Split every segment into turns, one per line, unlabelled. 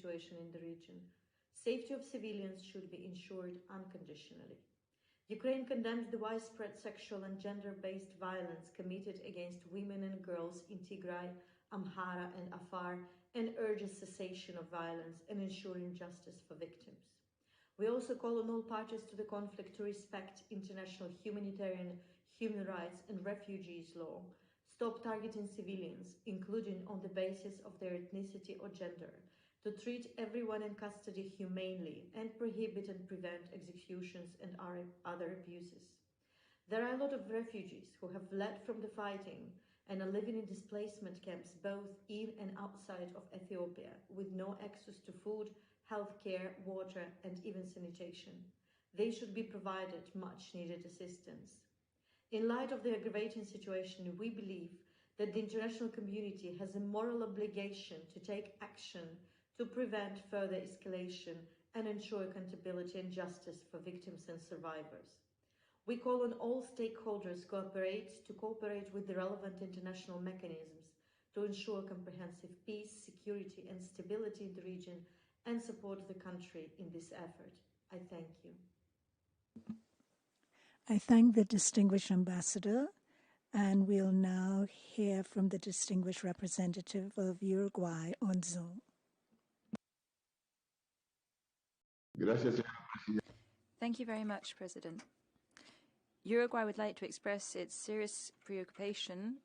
situation in the region. Safety of civilians should be ensured unconditionally. Ukraine condemns the widespread sexual and gender-based violence committed against women and girls in Tigray, Amhara and Afar, and urges cessation of violence and ensuring justice for victims. We also call on all parties to the conflict to respect international humanitarian, human rights and refugees law, stop targeting civilians, including on the basis of their ethnicity or gender, to treat everyone in custody humanely, and prohibit and prevent executions and other abuses. There are a lot of refugees who have fled from the fighting and are living in displacement camps both in and outside of Ethiopia, with no access to food, healthcare, water, and even sanitation. They should be provided much needed assistance. In light of the aggravating situation, we believe that the international community has a moral obligation to take action to prevent further escalation and ensure accountability and justice for victims and survivors. We call on all stakeholders to cooperate with the relevant international mechanisms to ensure comprehensive peace, security and stability in the region and support the country in this effort. I thank you.
I thank the distinguished ambassador, and we'll now hear from the distinguished representative of Uruguay on Zoom.
Thank you very much, President. Uruguay would like to express its serious preoccupation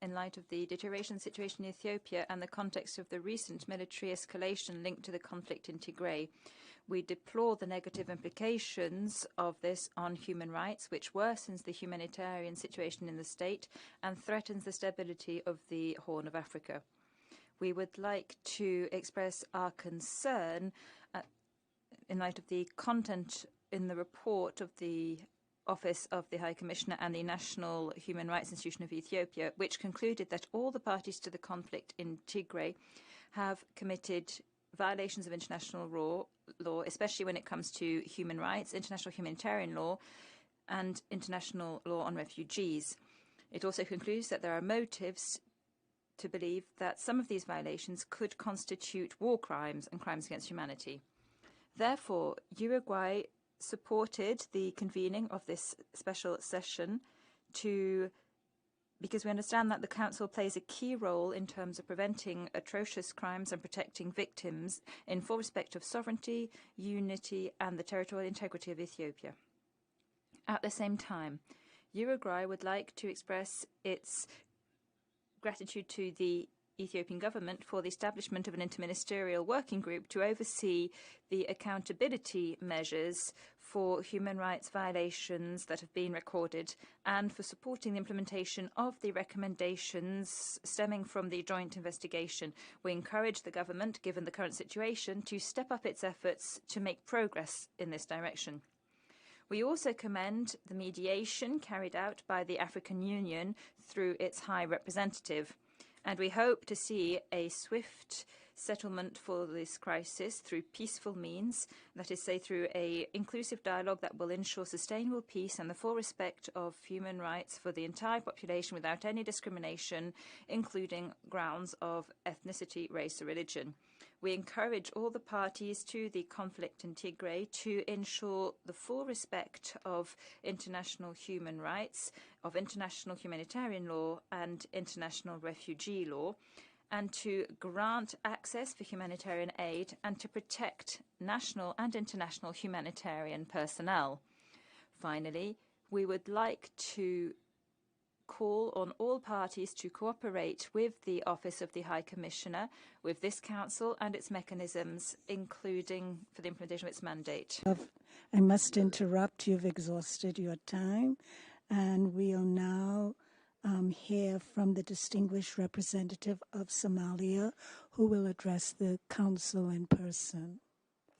in light of the deterioration situation in Ethiopia and the context of the recent military escalation linked to the conflict in Tigray. We deplore the negative implications of this on human rights, which worsens the humanitarian situation in the state and threatens the stability of the Horn of Africa. We would like to express our concern in light of the content in the report of the Office of the High Commissioner and the National Human Rights Institution of Ethiopia, which concluded that all the parties to the conflict in Tigray have committed violations of international law, especially when it comes to human rights, international humanitarian law, and international law on refugees. It also concludes that there are motives to believe that some of these violations could constitute war crimes and crimes against humanity. Therefore, Uruguay supported the convening of this special session because we understand that the Council plays a key role in terms of preventing atrocious crimes and protecting victims in full respect of sovereignty, unity and the territorial integrity of Ethiopia. At the same time, Uruguay would like to express its gratitude to the Ethiopian government for the establishment of an interministerial working group to oversee the accountability measures for human rights violations that have been recorded and for supporting the implementation of the recommendations stemming from the joint investigation. We encourage the government, given the current situation, to step up its efforts to make progress in this direction. We also commend the mediation carried out by the African Union through its High Representative. And we hope to see a swift settlement for this crisis through peaceful means, that is, through an inclusive dialogue that will ensure sustainable peace and the full respect of human rights for the entire population without any discrimination, including grounds of ethnicity, race or religion. We encourage all the parties to the conflict in Tigray to ensure the full respect of international human rights, of international humanitarian law and international refugee law, and to grant access for humanitarian aid and to protect national and international humanitarian personnel. Finally, we would like to call on all parties to cooperate with the Office of the High Commissioner, with this Council and its mechanisms, including for the implementation of its mandate.
I must interrupt. You've exhausted your time, and we'll now hear from the distinguished representative of Somalia, who will address the Council in person.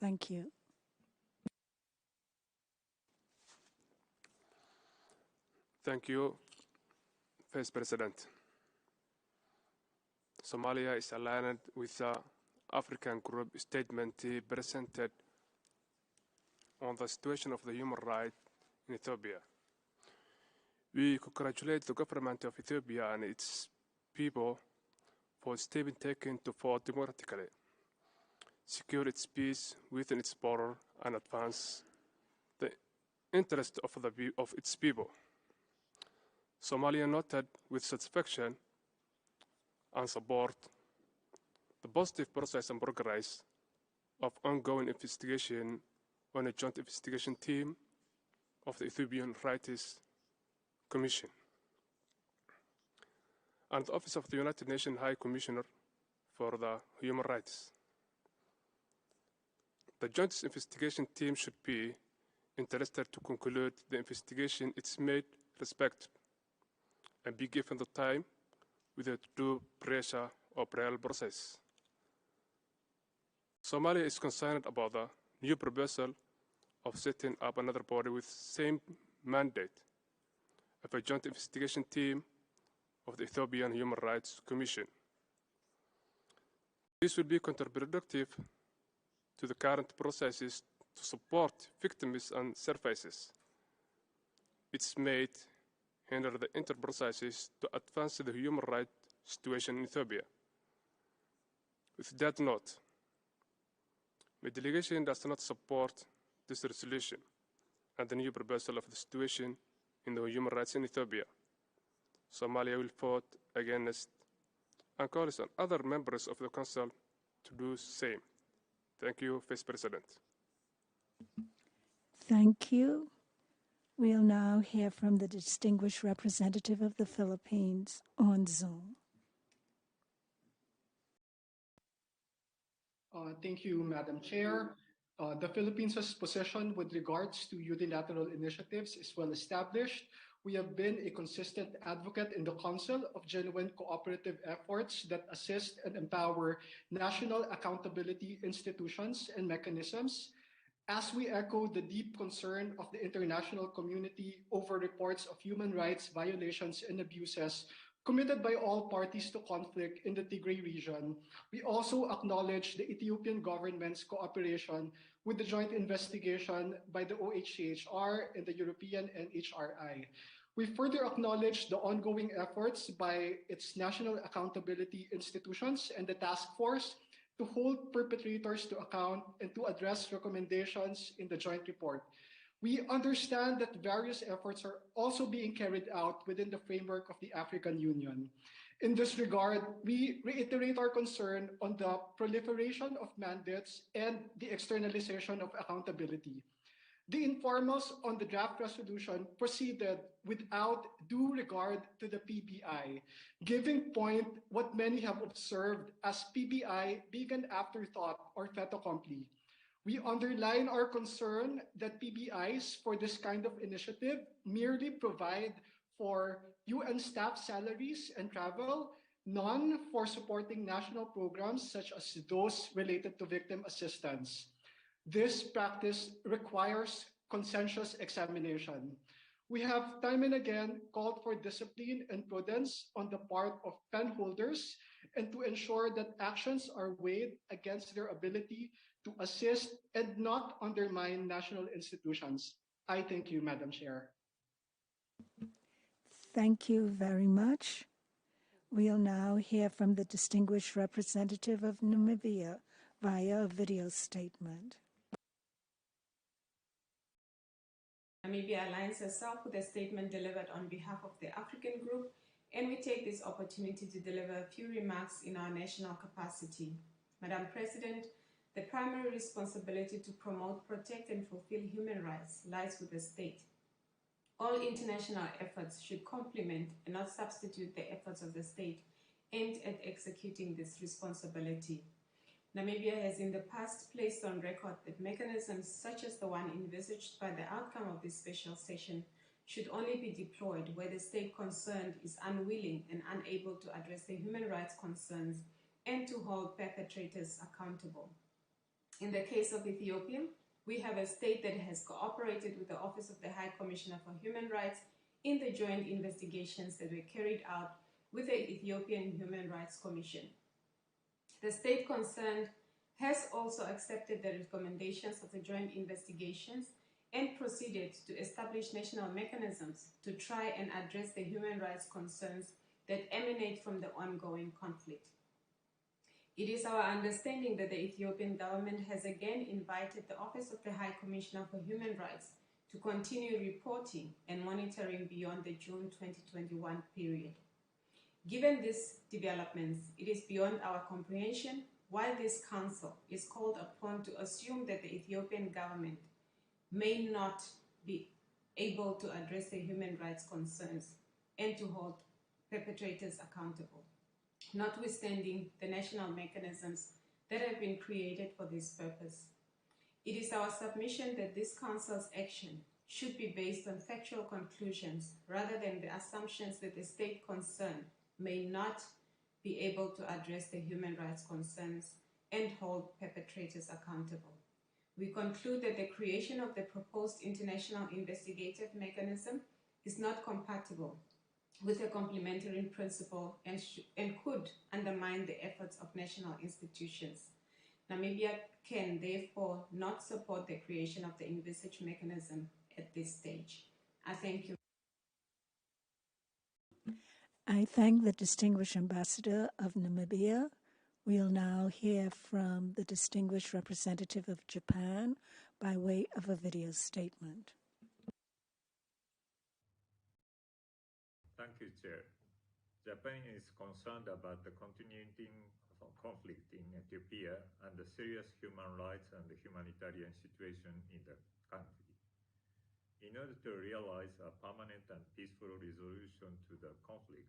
Thank you.
Thank you, Vice President. Somalia is aligned with the African Group statement presented on the situation of the human rights in Ethiopia. We congratulate the government of Ethiopia and its people for steps taken to vote democratically. secure its peace within its border, and advance the interest of its people. Somalia noted with satisfaction and support the positive process and progress of ongoing investigation on a joint investigation team of the Ethiopian Rights Commission and the Office of the United Nations High Commissioner for the Human Rights. The joint investigation team should be interested to conclude the investigation it's made respect and be given the time without due pressure or parallel process. Somalia is concerned about the new proposal of setting up another body with same mandate of a joint investigation team of the Ethiopian Human Rights Commission. This would be counterproductive to the current processes to support victims and surfaces. It's made hinder the inter-processes to advance the human rights situation in Ethiopia. With that note, my delegation does not support this resolution and the new proposal of the situation in the human rights in Ethiopia. Somalia will vote against and calls on other members of the Council to do the same. Thank you, Vice President.
Thank you. We'll now hear from the distinguished representative of the Philippines on Zoom.
Thank you, Madam Chair. The Philippines' position with regards to unilateral initiatives is well established. We have been a consistent advocate in the Council of genuine cooperative efforts that assist and empower national accountability institutions and mechanisms. As we echo the deep concern of the international community over reports of human rights violations and abuses committed by all parties to conflict in the Tigray region, we also acknowledge the Ethiopian government's cooperation with the joint investigation by the OHCHR and the European NHRI. We further acknowledge the ongoing efforts by its national accountability institutions and the task force to hold perpetrators to account and to address recommendations in the joint report. We understand that various efforts are also being carried out within the framework of the African Union. In this regard, we reiterate our concern on the proliferation of mandates and the externalization of accountability. The informals on the draft resolution proceeded without due regard to the PBI, giving point what many have observed as PBI being an afterthought or fait accompli. We underline our concern that PBIs for this kind of initiative merely provide for UN staff salaries and travel, none for supporting national programs such as those related to victim assistance. This practice requires consensus examination. We have time and again called for discipline and prudence on the part of pen holders and to ensure that actions are weighed against their ability to assist and not undermine national institutions. I thank you, Madam Chair.
Thank you very much. We'll now hear from the distinguished representative of Namibia via a video statement.
Namibia aligns herself with a statement delivered on behalf of the African Group, and we take this opportunity to deliver a few remarks in our national capacity. Madam President, the primary responsibility to promote, protect, and fulfill human rights lies with the state. All international efforts should complement and not substitute the efforts of the state aimed at executing this responsibility. Namibia has in the past placed on record that mechanisms such as the one envisaged by the outcome of this special session should only be deployed where the state concerned is unwilling and unable to address the human rights concerns and to hold perpetrators accountable. In the case of Ethiopia, we have a state that has cooperated with the Office of the High Commissioner for Human Rights in the joint investigations that were carried out with the Ethiopian Human Rights Commission. The state concerned has also accepted the recommendations of the joint investigations and proceeded to establish national mechanisms to try and address the human rights concerns that emanate from the ongoing conflict. It is our understanding that the Ethiopian government has again invited the Office of the High Commissioner for Human Rights to continue reporting and monitoring beyond the June 2021 period. Given these developments, it is beyond our comprehension why this council is called upon to assume that the Ethiopian government may not be able to address the human rights concerns and to hold perpetrators accountable, notwithstanding the national mechanisms that have been created for this purpose. It is our submission that this Council's action should be based on factual conclusions rather than the assumptions that the state concerned may not be able to address the human rights concerns and hold perpetrators accountable. We conclude that the creation of the proposed international investigative mechanism is not compatible with a complementary principle and could undermine the efforts of national institutions. Namibia can therefore not support the creation of the envisaged mechanism at this stage. I thank you.
I thank the distinguished ambassador of Namibia. We'll now hear from the distinguished representative of Japan by way of a video statement.
Thank you, Chair. Japan is concerned about the continuing conflict in Ethiopia and the serious human rights and the humanitarian situation in the country. In order to realize a permanent and peaceful resolution to the conflict,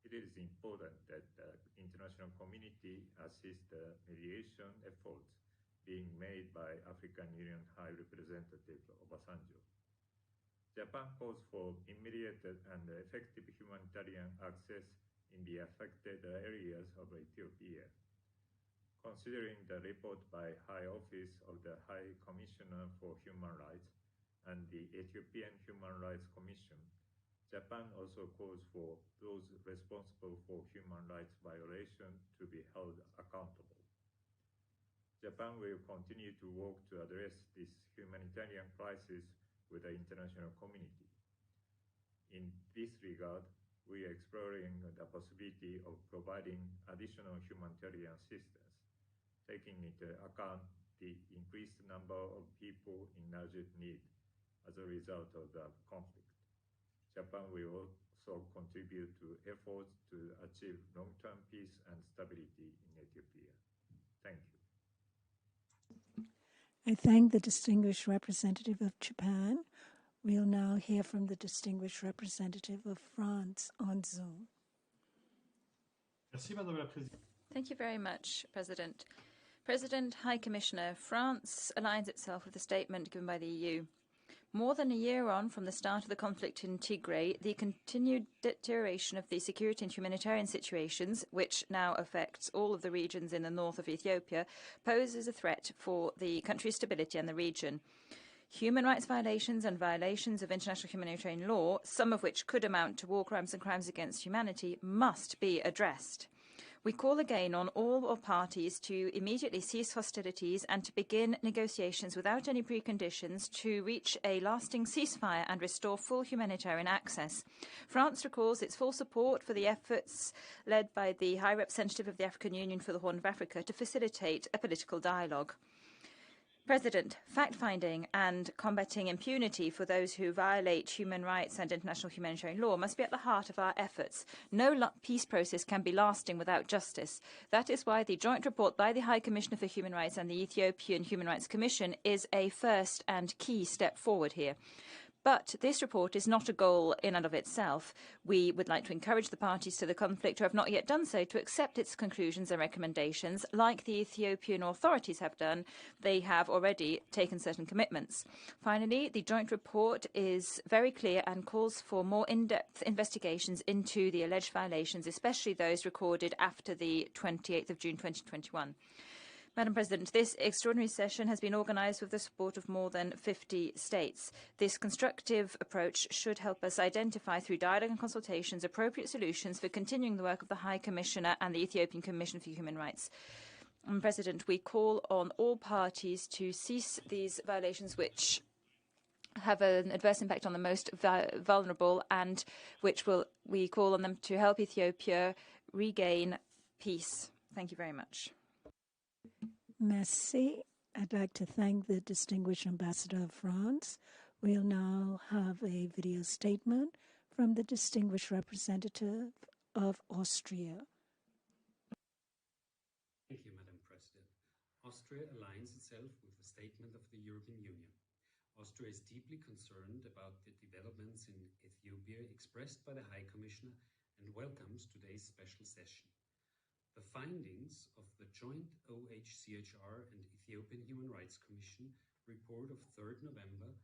it is important that the international community assist the mediation efforts being made by African Union High Representative Obasanjo. Japan calls for immediate and effective humanitarian access in the affected areas of Ethiopia. Considering the report by High Office of the High Commissioner for Human Rights and the Ethiopian Human Rights Commission, Japan also calls for those responsible for human rights violations to be held accountable. Japan will continue to work to address this humanitarian crisis with the international community. In this regard, we are exploring the possibility of providing additional humanitarian assistance, taking into account the increased number of people in urgent need as a result of the conflict. Japan will also contribute to efforts to achieve long-term peace and stability in Ethiopia. Thank you.
I thank the distinguished representative of Japan. We'll now hear from the distinguished representative of France on Zoom.
Thank you very much, President. President, High Commissioner, France aligns itself with the statement given by the EU. More than a year on from the start of the conflict in Tigray, the continued deterioration of the security and humanitarian situations, which now affects all of the regions in the north of Ethiopia, poses a threat for the country's stability and the region. Human rights violations and violations of international humanitarian law, some of which could amount to war crimes and crimes against humanity, must be addressed. We call again on all parties to immediately cease hostilities and to begin negotiations without any preconditions to reach a lasting ceasefire and restore full humanitarian access. France recalls its full support for the efforts led by the High Representative of the African Union for the Horn of Africa to facilitate a political dialogue. President, fact-finding and combating impunity for those who violate human rights and international humanitarian law must be at the heart of our efforts. No peace process can be lasting without justice. That is why the joint report by the High Commissioner for Human Rights and the Ethiopian Human Rights Commission is a first and key step forward here. But this report is not a goal in and of itself. We would like to encourage the parties to the conflict who have not yet done so to accept its conclusions and recommendations. Like the Ethiopian authorities have done, they have already taken certain commitments. Finally, the joint report is very clear and calls for more in-depth investigations into the alleged violations, especially those recorded after the 28th of June 2021. Madam President, this extraordinary session has been organised with the support of more than 50 states. This constructive approach should help us identify, through dialogue and consultations, appropriate solutions for continuing the work of the High Commissioner and the Ethiopian Commission for Human Rights. Madam President, we call on all parties to cease these violations which have an adverse impact on the most vulnerable and we call on them to help Ethiopia regain peace. Thank you very much.
Merci. I'd like to thank the distinguished Ambassador of France. We'll now have a video statement from the distinguished representative of Austria.
Thank you, Madam President. Austria aligns itself with the statement of the European Union. Austria is deeply concerned about the developments in Ethiopia expressed by the High Commissioner and welcomes today's special session. The findings of the joint OHCHR and Ethiopian Human Rights Commission report of 3rd November,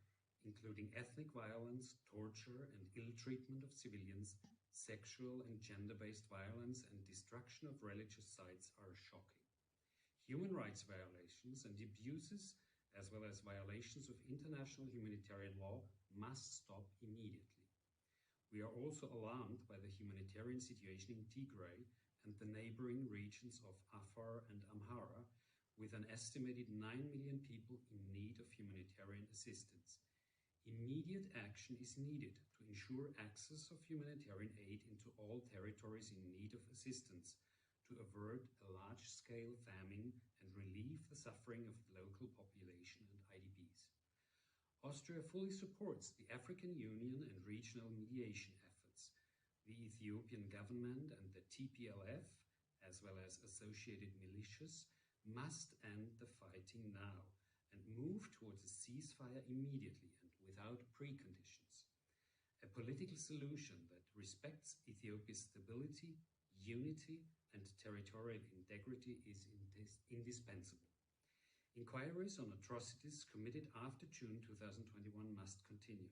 including ethnic violence, torture and ill treatment of civilians, sexual and gender-based violence and destruction of religious sites are shocking. Human rights violations and abuses, as well as violations of international humanitarian law, must stop immediately. We are also alarmed by the humanitarian situation in Tigray and the neighboring regions of Afar and Amhara, with an estimated 9 million people in need of humanitarian assistance. Immediate action is needed to ensure access of humanitarian aid into all territories in need of assistance, to avert a large-scale famine and relieve the suffering of the local population and IDPs. Austria fully supports the African Union and regional mediation efforts. The Ethiopian government and the TPLF, as well as associated militias, must end the fighting now and move towards a ceasefire immediately and without preconditions. A political solution that respects Ethiopia's stability, unity, and territorial integrity is indispensable. Inquiries on atrocities committed after June 2021 must continue.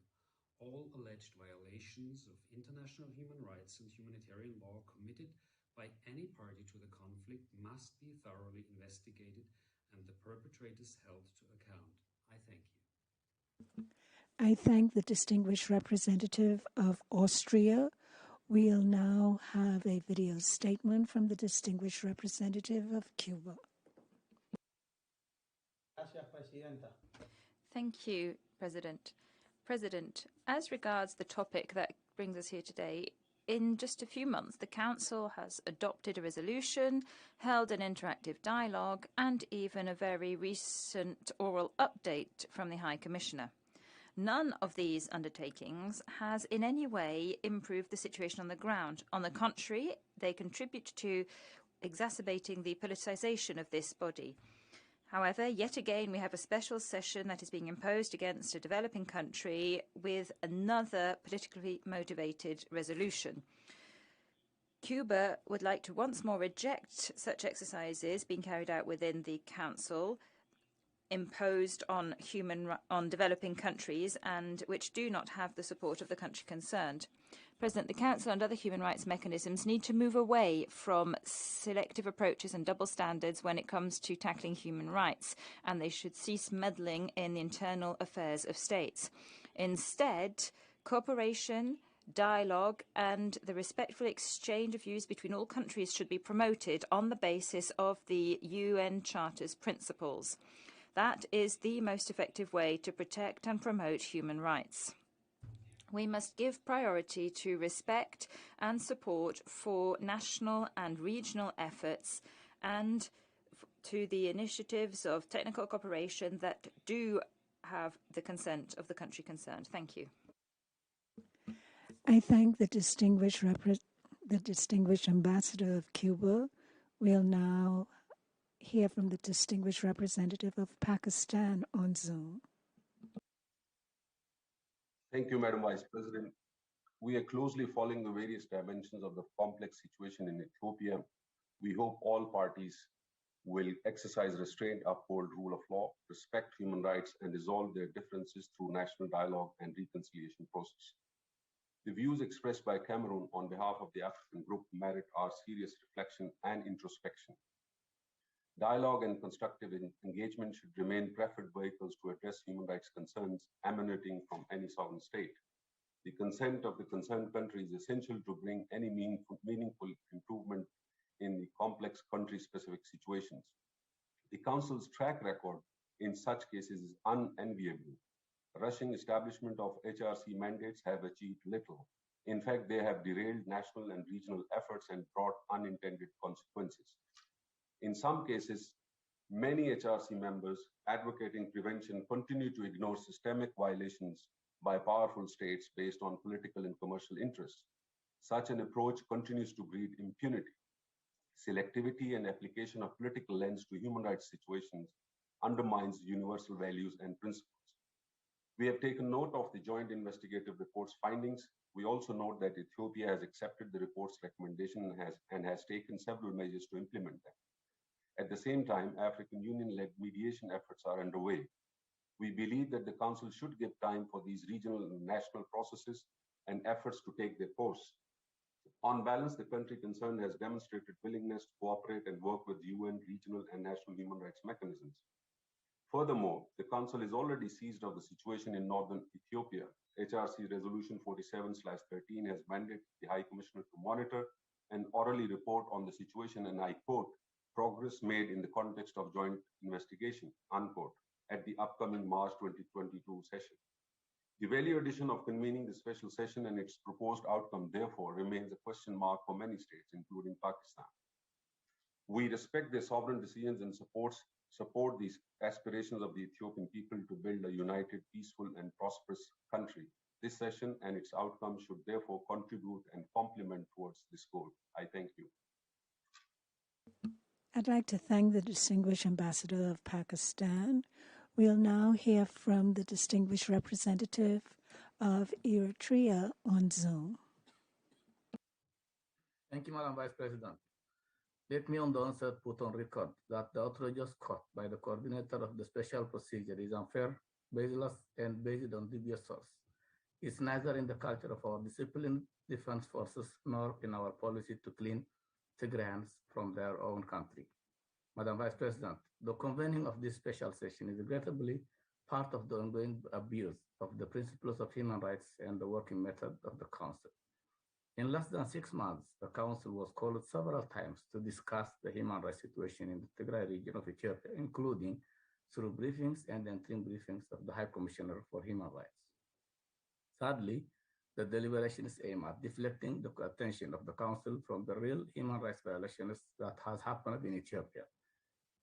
All alleged violations of international human rights and humanitarian law committed by any party to the conflict must be thoroughly investigated and the perpetrators held to account. I thank you.
I thank the distinguished representative of Austria. We'll now have a video statement from the distinguished representative of Cuba.
Thank you, President. President, as regards the topic that brings us here today, in just a few months, the Council has adopted a resolution, held an interactive dialogue, and even a very recent oral update from the High Commissioner. None of these undertakings has in any way improved the situation on the ground. On the contrary, they contribute to exacerbating the politicization of this body. However, yet again, we have a special session that is being imposed against a developing country with another politically motivated resolution. Cuba would like to once more reject such exercises being carried out within the Council, imposed on developing countries and which do not have the support of the country concerned. President, the Council and other human rights mechanisms need to move away from selective approaches and double standards when it comes to tackling human rights, and they should cease meddling in the internal affairs of states. Instead, cooperation, dialogue, and the respectful exchange of views between all countries should be promoted on the basis of the UN Charter's principles. That is the most effective way to protect and promote human rights. We must give priority to respect and support for national and regional efforts and to the initiatives of technical cooperation that do have the consent of the country concerned. Thank you.
I thank the distinguished ambassador of Cuba. We'll now hear from the distinguished representative of Pakistan on Zoom.
Thank you, Madam Vice President. We are closely following the various dimensions of the complex situation in Ethiopia. We hope all parties will exercise restraint, uphold rule of law, respect human rights, and resolve their differences through national dialogue and reconciliation process. The views expressed by Cameroon on behalf of the African group merit our serious reflection and introspection. Dialogue and constructive engagement should remain preferred vehicles to address human rights concerns emanating from any sovereign state. The consent of the concerned country is essential to bring any meaningful improvement in the complex country-specific situations. The Council's track record in such cases is unenviable. Rushing establishment of HRC mandates have achieved little. In fact, they have derailed national and regional efforts and brought unintended consequences. In some cases, many HRC members advocating prevention continue to ignore systemic violations by powerful states based on political and commercial interests. Such an approach continues to breed impunity. Selectivity and application of political lens to human rights situations undermines universal values and principles. We have taken note of the joint investigative report's findings. We also note that Ethiopia has accepted the report's recommendation and has taken several measures to implement them. At the same time, African Union-led mediation efforts are underway. We believe that the Council should give time for these regional and national processes and efforts to take their course. On balance, the country concerned has demonstrated willingness to cooperate and work with UN, regional, and national human rights mechanisms. Furthermore, the Council is already seized of the situation in northern Ethiopia. HRC Resolution 47/13 has mandated the High Commissioner to monitor and orally report on the situation, and I quote, progress made in the context of joint investigation, unquote, at the upcoming March 2022 session. The value addition of convening the special session and its proposed outcome, therefore, remains a question mark for many states, including Pakistan. We respect their sovereign decisions and support these aspirations of the Ethiopian people to build a united, peaceful, and prosperous country. This session and its outcome should therefore contribute and complement towards this goal. I thank you.
I'd like to thank the distinguished ambassador of Pakistan. We'll now hear from the distinguished representative of Eritrea on Zoom.
Thank you, Madam Vice President. Let me on the onset put on record that the outrageous court by the coordinator of the special procedure is unfair, baseless, and based on dubious source. It's neither in the culture of our disciplined defense forces nor in our policy to clean Tigrayans from their own country. Madam Vice President, the convening of this special session is regrettably part of the ongoing abuse of the principles of human rights and the working method of the Council. In less than 6 months, the Council was called several times to discuss the human rights situation in the Tigray region of Ethiopia, including through briefings and interim briefings of the High Commissioner for Human Rights. Sadly, the deliberations aim at deflecting the attention of the Council from the real human rights violations that has happened in Ethiopia.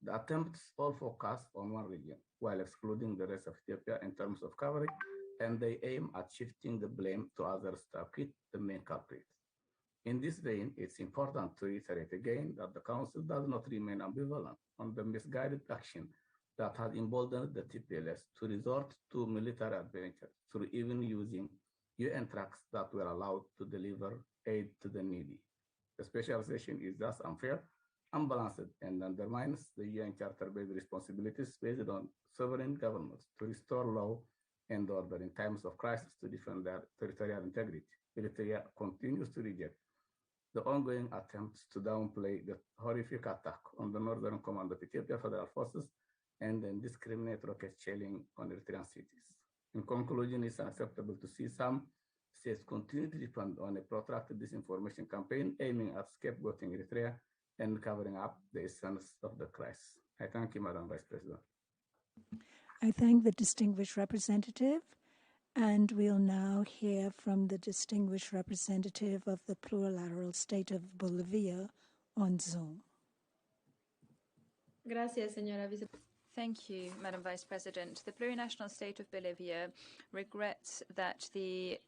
The attempts all focus on one region, while excluding the rest of Ethiopia in terms of coverage, and they aim at shifting the blame to others to acquit the main culprit. In this vein, it's important to reiterate again that the Council does not remain ambivalent on the misguided action that has emboldened the TPLF to resort to military adventure through even using UN trucks that were allowed to deliver aid to the needy. The special session is thus unfair, unbalanced, and undermines the UN Charter-based responsibilities based on sovereign governments to restore law and order in times of crisis to defend their territorial integrity. Eritrea continues to reject the ongoing attempts to downplay the horrific attack on the Northern Command of Ethiopia Federal Forces and indiscriminate rocket shelling on Eritrean cities. In conclusion, it's unacceptable to see some states continue to depend on a protracted disinformation campaign aiming at scapegoating Eritrea and covering up the essence of the crisis. I thank you, Madam Vice President.
I thank the distinguished representative, and we'll now hear from the distinguished representative of the plurilateral state of Bolivia on Zoom.
Gracias, señora vice.
Thank you, Madam Vice President. The plurinational state of Bolivia regrets that the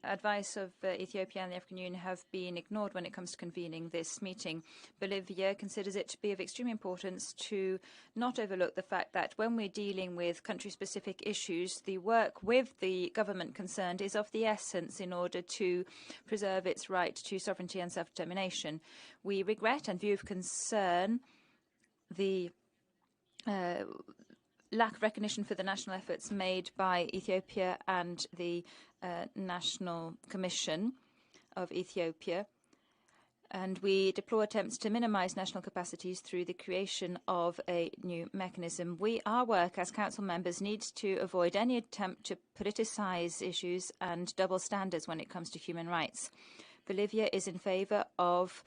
advice of Ethiopia and the African Union have been ignored when it comes to convening this meeting. Bolivia considers it to be of extreme importance to not overlook the fact that when we're dealing with country-specific issues, the work with the government concerned is of the essence in order to preserve its right to sovereignty and self-determination. We regret and view with concern the lack of recognition for the national efforts made by Ethiopia and the National Commission of Ethiopia, and we deplore attempts to minimize national capacities through the creation of a new mechanism. Our work as Council members needs to avoid any attempt to politicize issues and double standards when it comes to human rights. Bolivia is in favor of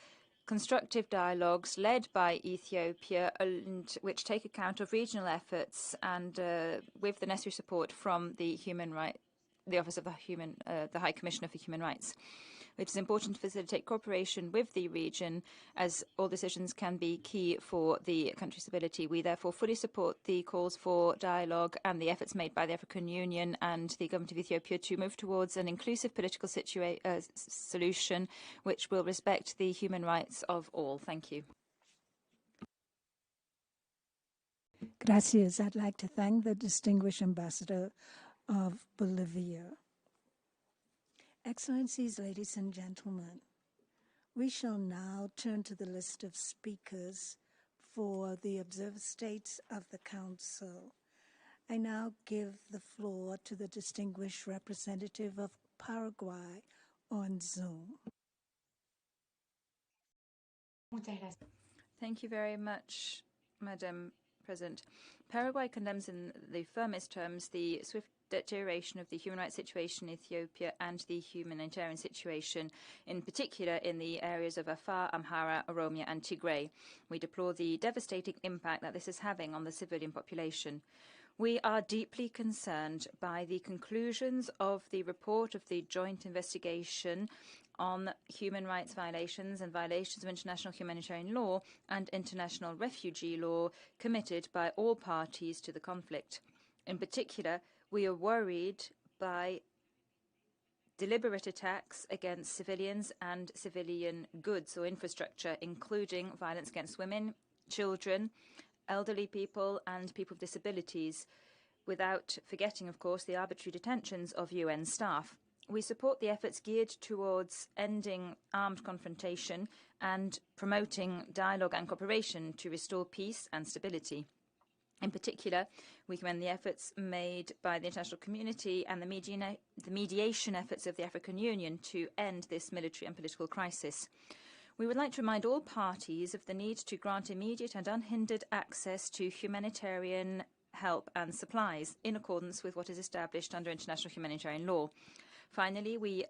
constructive dialogues led by Ethiopia, and which take account of regional efforts and with the necessary support from the Office of the High Commissioner for Human Rights. It is important to facilitate cooperation with the region, as all decisions can be key for the country's stability. We therefore fully support the calls for dialogue and the efforts made by the African Union and the government of Ethiopia to move towards an inclusive political solution which will respect the human rights of all. Thank you.
Gracias. I'd like to thank the distinguished ambassador of Bolivia. Excellencies, ladies and gentlemen, we shall now turn to the list of speakers for the observer states of the Council. I now give the floor to the distinguished representative of Paraguay on Zoom.
Thank you very much, Madam President. Paraguay condemns in the firmest terms the swift deterioration of the human rights situation in Ethiopia and the humanitarian situation, in particular in the areas of Afar, Amhara, Oromia and Tigray. We deplore the devastating impact that this is having on the civilian population. We are deeply concerned by the conclusions of the report of the joint investigation on human rights violations and violations of international humanitarian law and international refugee law committed by all parties to the conflict. In particular, we are worried by deliberate attacks against civilians and civilian goods or infrastructure, including violence against women, children, elderly people and people with disabilities, without forgetting, of course, the arbitrary detentions of UN staff. We support the efforts geared towards ending armed confrontation and promoting dialogue and cooperation to restore peace and stability. In particular, we commend the efforts made by the international community and the mediation efforts of the African Union to end this military and political crisis. We would like to remind all parties of the need to grant immediate and unhindered access to humanitarian help and supplies in accordance with what is established under international humanitarian law. Finally, we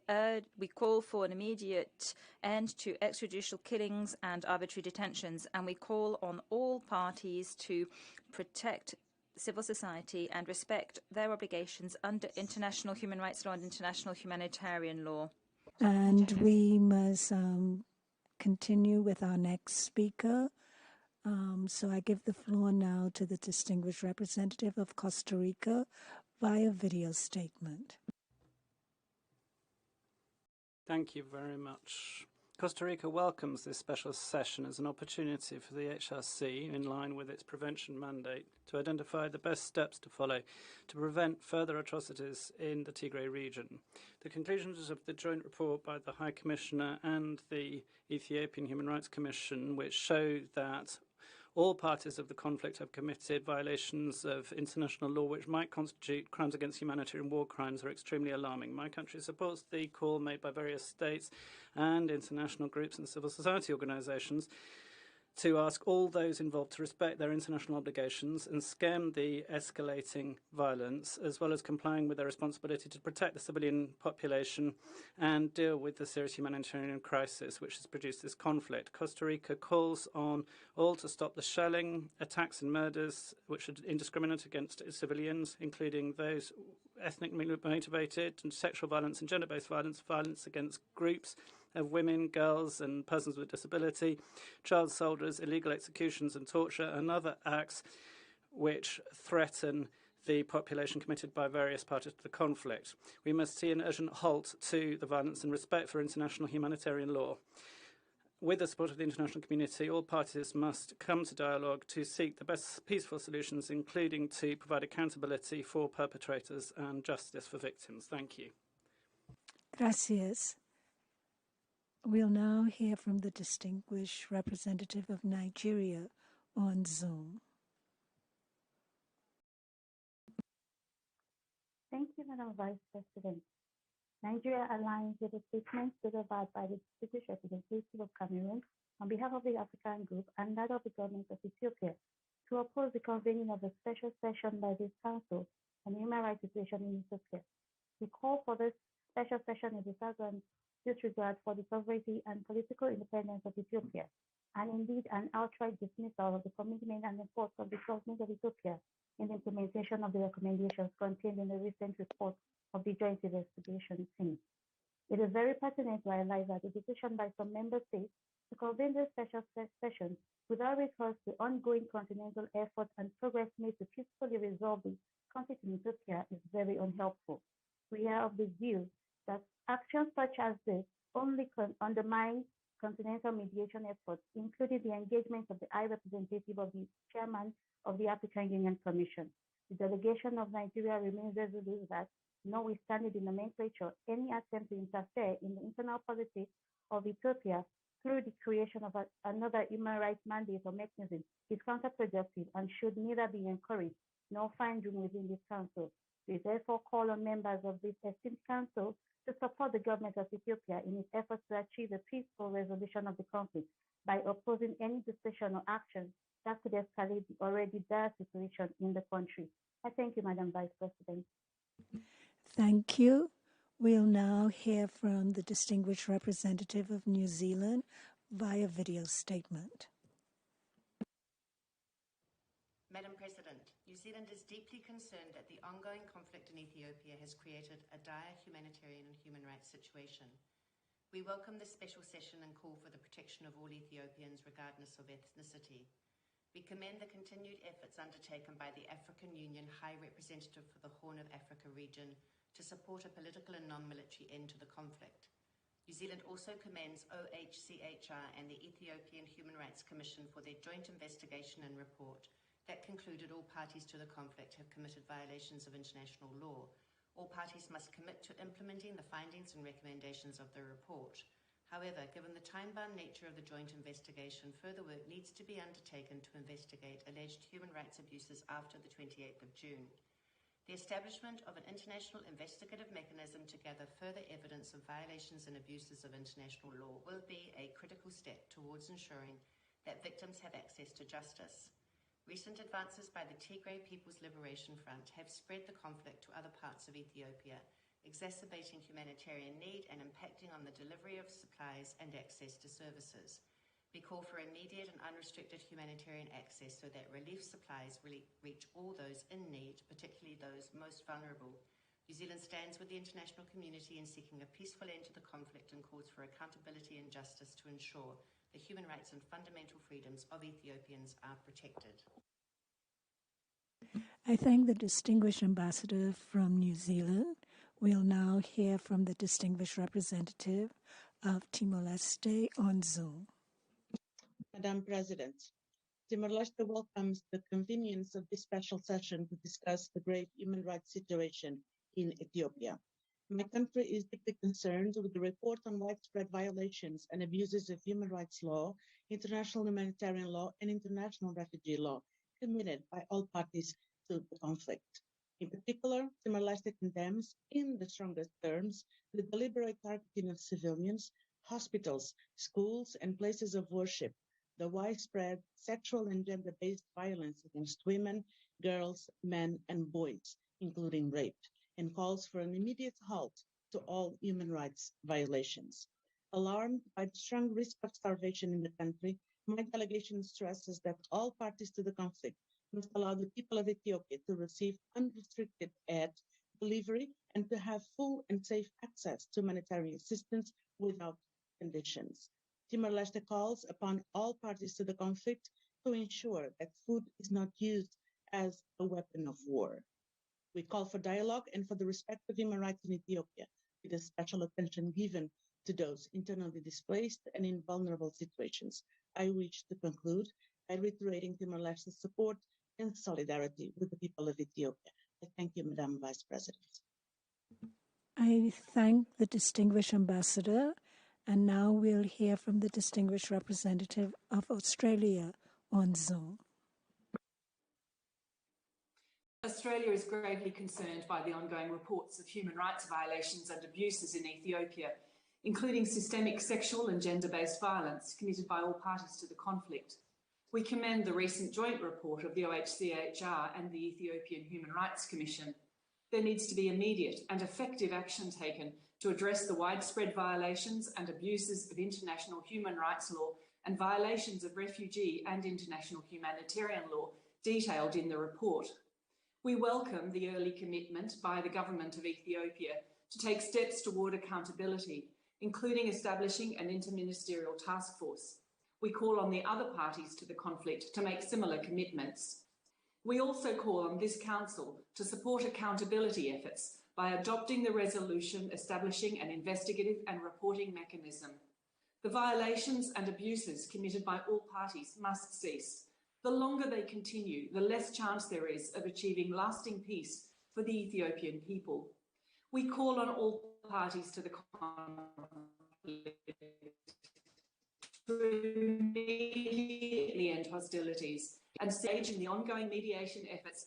call for an immediate end to extrajudicial killings and arbitrary detentions, and we call on all parties to protect civil society and respect their obligations under international human rights law and international humanitarian law.
And we must continue with our next speaker. So I give the floor now to the distinguished representative of Costa Rica via video statement.
Thank you very much. Costa Rica welcomes this special session as an opportunity for the HRC, in line with its prevention mandate, to identify the best steps to follow to prevent further atrocities in the Tigray region. The conclusions of the joint report by the High Commissioner and the Ethiopian Human Rights Commission, which show that all parties of the conflict have committed violations of international law which might constitute crimes against humanity and war crimes, are extremely alarming. My country supports the call made by various states and international groups and civil society organisations to ask all those involved to respect their international obligations and stem the escalating violence, as well as complying with their responsibility to protect the civilian population and deal with the serious humanitarian crisis which has produced this conflict. Costa Rica calls on all to stop the shelling, attacks and murders which are indiscriminate against civilians, including those ethnically motivated, and sexual violence and gender-based violence, violence against groups of women, girls and persons with disability, child soldiers, illegal executions and torture, and other acts which threaten the population committed by various parties to the conflict. We must see an urgent halt to the violence and respect for international humanitarian law. With the support of the international community, all parties must come to dialogue to seek the best peaceful solutions, including to provide accountability for perpetrators and justice for victims. Thank you.
Gracias. We'll now hear from the distinguished representative of Nigeria on Zoom.
Thank you, Madam Vice President. Nigeria aligns with the statements delivered by the distinguished representative of Cameroon on behalf of the African Group and that of the government of Ethiopia to oppose the convening of a special session by this Council on the human rights situation in Ethiopia. We call for this special session in the flagrant disregard for the sovereignty and political independence of Ethiopia, and indeed an outright dismissal of the commitment and effort of the government of Ethiopia in the implementation of the recommendations contained in the recent report of the Joint Investigation Team. It is very pertinent to highlight that the decision by some member states to convene this special session without recourse to ongoing continental efforts and progress made to peacefully resolve the conflict in Ethiopia is very unhelpful. We are of the view that actions such as this only undermine continental mediation efforts, including the engagement of the High Representative of the Chairman of the African Union Commission. The delegation of Nigeria remains resolute that, notwithstanding the nomenclature, any attempt to interfere in the internal politics of Ethiopia through the creation of another human rights mandate or mechanism is counterproductive and should neither be encouraged nor find room within this council. We therefore call on members of this esteemed council to support the government of Ethiopia in its efforts to achieve a peaceful resolution of the conflict by opposing any decision or action that could escalate the already dire situation in the country. I thank you, Madam Vice President.
Thank you. We'll now hear from the distinguished representative of New Zealand via video statement.
Madam President, New Zealand is deeply concerned that the ongoing conflict in Ethiopia has created a dire humanitarian and human rights situation. We welcome this special session and call for the protection of all Ethiopians regardless of ethnicity. We commend the continued efforts undertaken by the African Union High Representative for the Horn of Africa region to support a political and non-military end to the conflict. New Zealand also commends OHCHR and the Ethiopian Human Rights Commission for their joint investigation and report that concluded all parties to the conflict have committed violations of international law. All parties must commit to implementing the findings and recommendations of the report. However, given the time-bound nature of the joint investigation, further work needs to be undertaken to investigate alleged human rights abuses after the 28th of June. The establishment of an international investigative mechanism to gather further evidence of violations and abuses of international law will be a critical step towards ensuring that victims have access to justice. Recent advances by the Tigray People's Liberation Front have spread the conflict to other parts of Ethiopia, exacerbating humanitarian need and impacting on the delivery of supplies and access to services. We call for immediate and unrestricted humanitarian access so that relief supplies reach all those in need, particularly those most vulnerable. New Zealand stands with the international community in seeking a peaceful end to the conflict and calls for accountability and justice to ensure the human rights and fundamental freedoms of Ethiopians are protected.
I thank the distinguished ambassador from New Zealand. We'll now hear from the distinguished representative of Timor-Leste on Zoom.
Madam President, Timor-Leste welcomes the convenience of this special session to discuss the grave human rights situation in Ethiopia. My country is deeply concerned with the report on widespread violations and abuses of human rights law, international humanitarian law, and international refugee law committed by all parties to the conflict. In particular, Timor-Leste condemns, in the strongest terms, the deliberate targeting of civilians, hospitals, schools, and places of worship, the widespread sexual and gender-based violence against women, girls, men, and boys, including rape, and calls for an immediate halt to all human rights violations. Alarmed by the strong risk of starvation in the country, my delegation stresses that all parties to the conflict must allow the people of Ethiopia to receive unrestricted aid delivery and to have full and safe access to humanitarian assistance without conditions. Timor-Leste calls upon all parties to the conflict to ensure that food is not used as a weapon of war. We call for dialogue and for the respect of human rights in Ethiopia, with a special attention given to those internally displaced and in vulnerable situations. I wish to conclude by reiterating Timor-Leste's support and solidarity with the people of Ethiopia. I thank you, Madam Vice President.
I thank the distinguished ambassador, and now we'll hear from the distinguished representative of Australia on Zoom.
Australia is gravely concerned by the ongoing reports of human rights violations and abuses in Ethiopia, including systemic sexual and gender-based violence committed by all parties to the conflict. We commend the recent joint report of the OHCHR and the Ethiopian Human Rights Commission. There needs to be immediate and effective action taken to address the widespread violations and abuses of international human rights law and violations of refugee and international humanitarian law detailed in the report. We welcome the early commitment by the government of Ethiopia to take steps toward accountability, including establishing an interministerial task force. We call on the other parties to the conflict to make similar commitments. We also call on this Council to support accountability efforts by adopting the resolution establishing an investigative and reporting mechanism. The violations and abuses committed by all parties must cease. The longer they continue, the less chance there is of achieving lasting peace for the Ethiopian people. We call on all parties to the conflict to immediately end hostilities and engage in the ongoing mediation efforts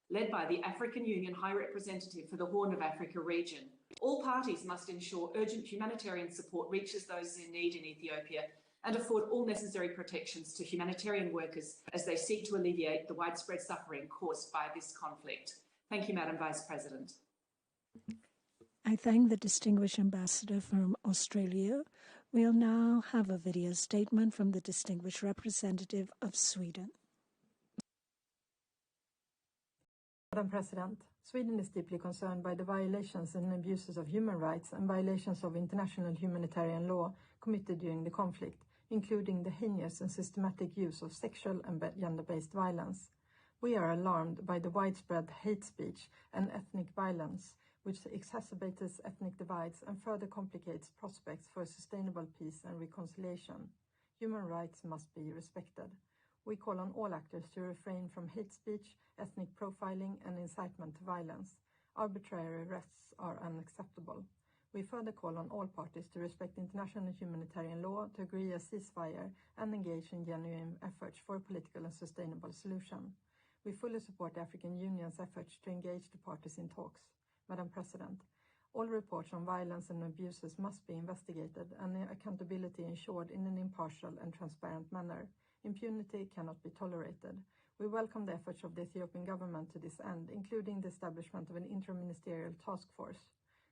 led by the African Union High Representative for the Horn of Africa region. All parties must ensure urgent humanitarian support reaches those in need in Ethiopia and afford all necessary protections to humanitarian workers as they seek to alleviate the widespread suffering caused by this conflict. Thank you, Madam Vice President.
I thank the distinguished ambassador from Australia. We'll now have a video statement from the distinguished representative of Sweden.
Madam President, Sweden is deeply concerned by the violations and abuses of human rights and violations of international humanitarian law committed during the conflict, including the heinous and systematic use of sexual and gender-based violence. We are alarmed by the widespread hate speech and ethnic violence, which exacerbates ethnic divides and further complicates prospects for sustainable peace and reconciliation. Human rights must be respected. We call on all actors to refrain from hate speech, ethnic profiling, and incitement to violence. Arbitrary arrests are unacceptable. We further call on all parties to respect international humanitarian law, to agree a ceasefire, and engage in genuine efforts for a political and sustainable solution. We fully support the African Union's efforts to engage the parties in talks. Madam President, all reports on violence and abuses must be investigated and accountability ensured in an impartial and transparent manner. Impunity cannot be tolerated. We welcome the efforts of the Ethiopian government to this end, including the establishment of an interministerial task force.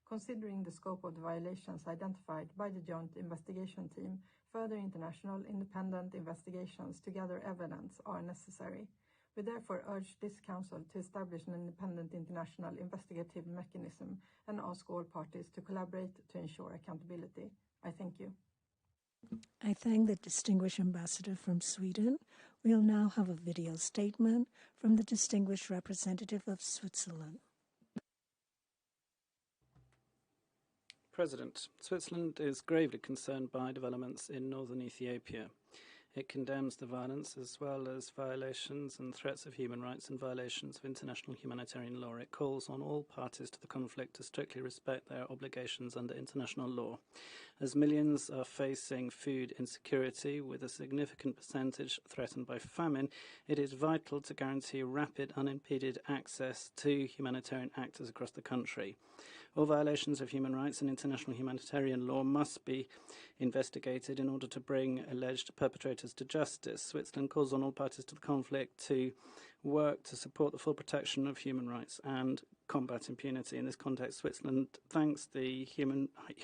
Considering the scope of the violations identified by the Joint Investigation Team, further international independent investigations to gather evidence are necessary. We therefore urge this Council to establish an independent international investigative mechanism and ask all parties to collaborate to ensure accountability. I thank you.
I thank the distinguished ambassador from Sweden. We'll now have a video statement from the distinguished representative of Switzerland.
President, Switzerland is gravely concerned by developments in northern Ethiopia. It condemns the violence as well as violations and threats of human rights and violations of international humanitarian law. It calls on all parties to the conflict to strictly respect their obligations under international law. As millions are facing food insecurity with a significant percentage threatened by famine, it is vital to guarantee rapid, unimpeded access to humanitarian actors across the country. All violations of human rights and international humanitarian law must be investigated in order to bring alleged perpetrators to justice. Switzerland calls on all parties to the conflict to work to support the full protection of human rights and combat impunity. In this context, Switzerland thanks the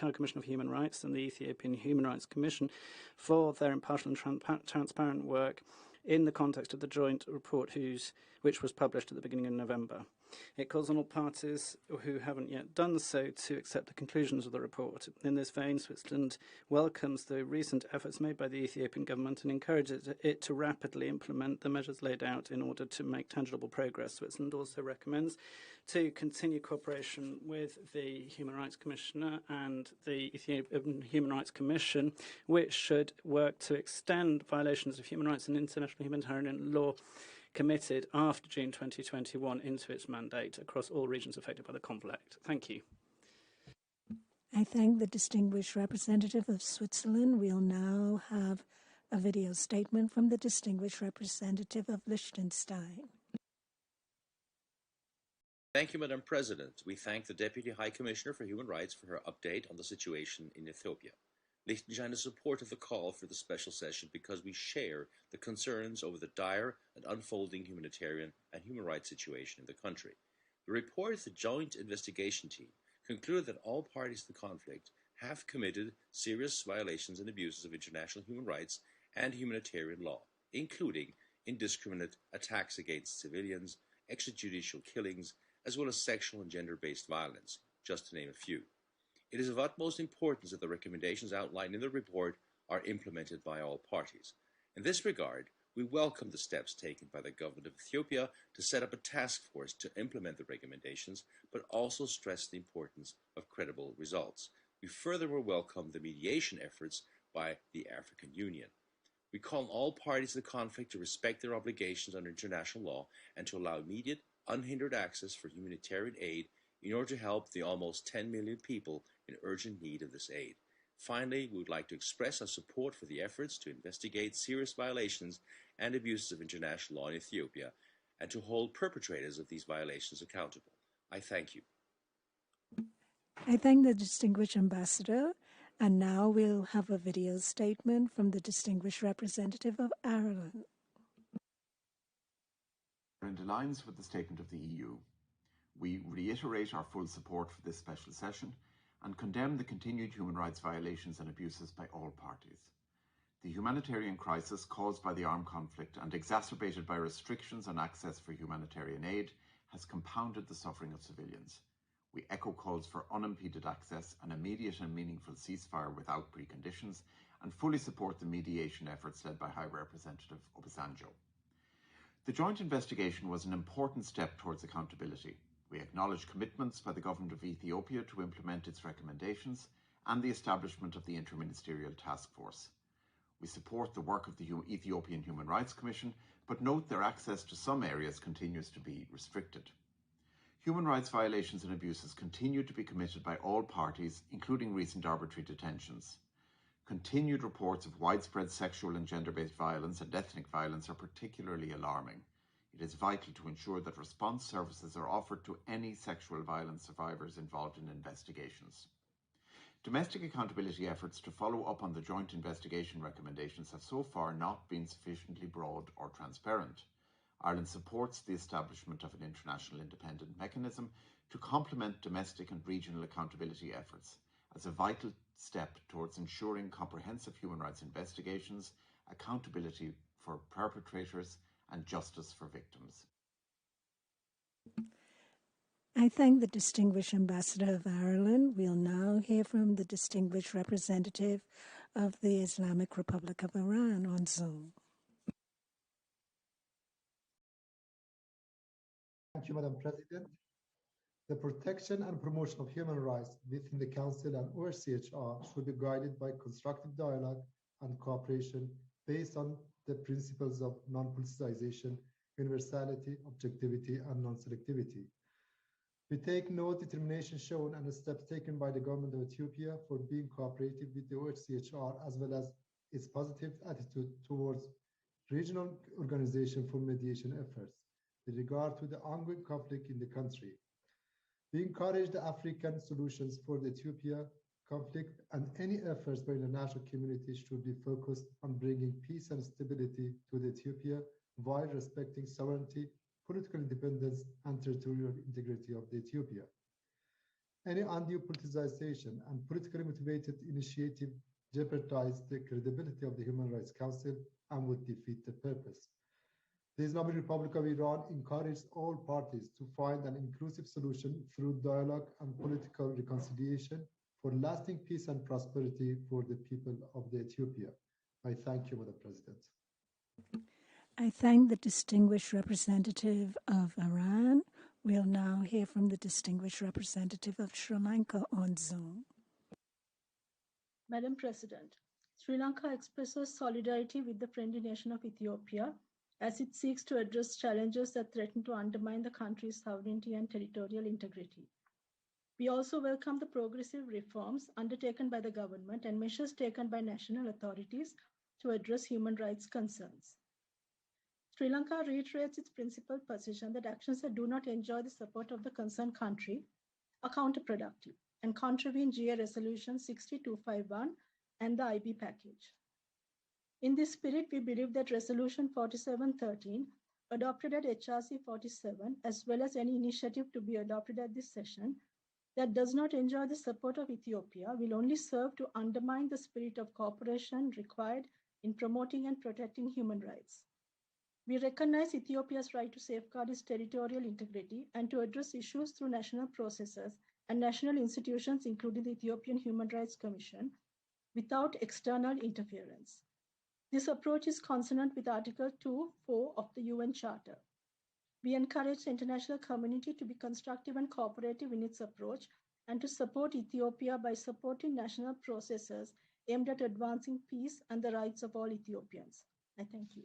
High Commission of Human Rights and the Ethiopian Human Rights Commission for their impartial and transparent work in the context of the joint report which was published at the beginning of November. It calls on all parties who haven't yet done so to accept the conclusions of the report. In this vein, Switzerland welcomes the recent efforts made by the Ethiopian government and encourages it to rapidly implement the measures laid out in order to make tangible progress. Switzerland also recommends to continue cooperation with the Human Rights Commissioner and the Ethiopian Human Rights Commission, which should work to extend violations of human rights and international humanitarian law committed after June 2021 into its mandate across all regions affected by the conflict. Thank you.
I thank the distinguished representative of Switzerland. We'll now have a video statement from the distinguished representative of Liechtenstein.
Thank you, Madam President. We thank the Deputy High Commissioner for Human Rights for her update on the situation in Ethiopia. Liechtenstein is supportive of the call for the special session because we share the concerns over the dire and unfolding humanitarian and human rights situation in the country. The report of the Joint Investigation Team concluded that all parties to the conflict have committed serious violations and abuses of international human rights and humanitarian law, including indiscriminate attacks against civilians, extrajudicial killings, as well as sexual and gender-based violence, just to name a few. It is of utmost importance that the recommendations outlined in the report are implemented by all parties. In this regard, we welcome the steps taken by the government of Ethiopia to set up a task force to implement the recommendations, but also stress the importance of credible results. We furthermore welcome the mediation efforts by the African Union. We call on all parties to the conflict to respect their obligations under international law and to allow immediate, unhindered access for humanitarian aid in order to help the almost 10 million people in urgent need of this aid. Finally, we would like to express our support for the efforts to investigate serious violations and abuses of international law in Ethiopia and to hold perpetrators of these violations accountable. I thank you.
I thank the distinguished ambassador, and now we'll have a video statement from the distinguished representative of Ireland.
In alliance with the statement of the EU, we reiterate our full support for this special session and condemn the continued human rights violations and abuses by all parties. The humanitarian crisis caused by the armed conflict and exacerbated by restrictions on access for humanitarian aid has compounded the suffering of civilians. We echo calls for unimpeded access, an immediate and meaningful ceasefire without preconditions, and fully support the mediation efforts led by High Representative Obasanjo. The joint investigation was an important step towards accountability. We acknowledge commitments by the government of Ethiopia to implement its recommendations and the establishment of the Interministerial Task Force. We support the work of the Ethiopian Human Rights Commission, but note their access to some areas continues to be restricted. Human rights violations and abuses continue to be committed by all parties, including recent arbitrary detentions. Continued reports of widespread sexual and gender-based violence and ethnic violence are particularly alarming. It is vital to ensure that response services are offered to any sexual violence survivors involved in investigations. Domestic accountability efforts to follow up on the joint investigation recommendations have so far not been sufficiently broad or transparent. Ireland supports the establishment of an international independent mechanism to complement domestic and regional accountability efforts as a vital step towards ensuring comprehensive human rights investigations, accountability for perpetrators, and justice for victims.
I thank the distinguished ambassador of Ireland. We'll now hear from the distinguished representative of the Islamic Republic of Iran on Zoom.
Thank you, Madam President. The protection and promotion of human rights within the Council and OHCHR should be guided by constructive dialogue and cooperation based on the principles of non-politicization, universality, objectivity, and non-selectivity. We take note of determination shown and the steps taken by the government of Ethiopia for being cooperative with the OHCHR, as well as its positive attitude towards regional organization for mediation efforts with regard to the ongoing conflict in the country. We encourage the African solutions for the Ethiopia conflict, and any efforts by the international community should be focused on bringing peace and stability to the Ethiopia while respecting sovereignty, political independence, and territorial integrity of the Ethiopia. Any undue politicization and politically motivated initiative jeopardize the credibility of the Human Rights Council and would defeat the purpose. The Islamic Republic of Iran encourages all parties to find an inclusive solution through dialogue and political reconciliation for lasting peace and prosperity for the people of the Ethiopia. I thank you, Madam President.
I thank the distinguished representative of Iran. We'll now hear from the distinguished representative of Sri Lanka on Zoom.
Madam President, Sri Lanka expresses solidarity with the friendly nation of Ethiopia as it seeks to address challenges that threaten to undermine the country's sovereignty and territorial integrity. We also welcome the progressive reforms undertaken by the government and measures taken by national authorities to address human rights concerns. Sri Lanka reiterates its principled position that actions that do not enjoy the support of the concerned country are counterproductive and contravene GA Resolution 60251 and the IB package. In this spirit, we believe that Resolution 4713, adopted at HRC 47, as well as any initiative to be adopted at this session that does not enjoy the support of Ethiopia will only serve to undermine the spirit of cooperation required in promoting and protecting human rights. We recognize Ethiopia's right to safeguard its territorial integrity and to address issues through national processes and national institutions, including the Ethiopian Human Rights Commission, without external interference. This approach is consonant with Article 2.4 of the UN Charter. We encourage the international community to be constructive and cooperative in its approach and to support Ethiopia by supporting national processes aimed at advancing peace and the rights of all Ethiopians. I thank you.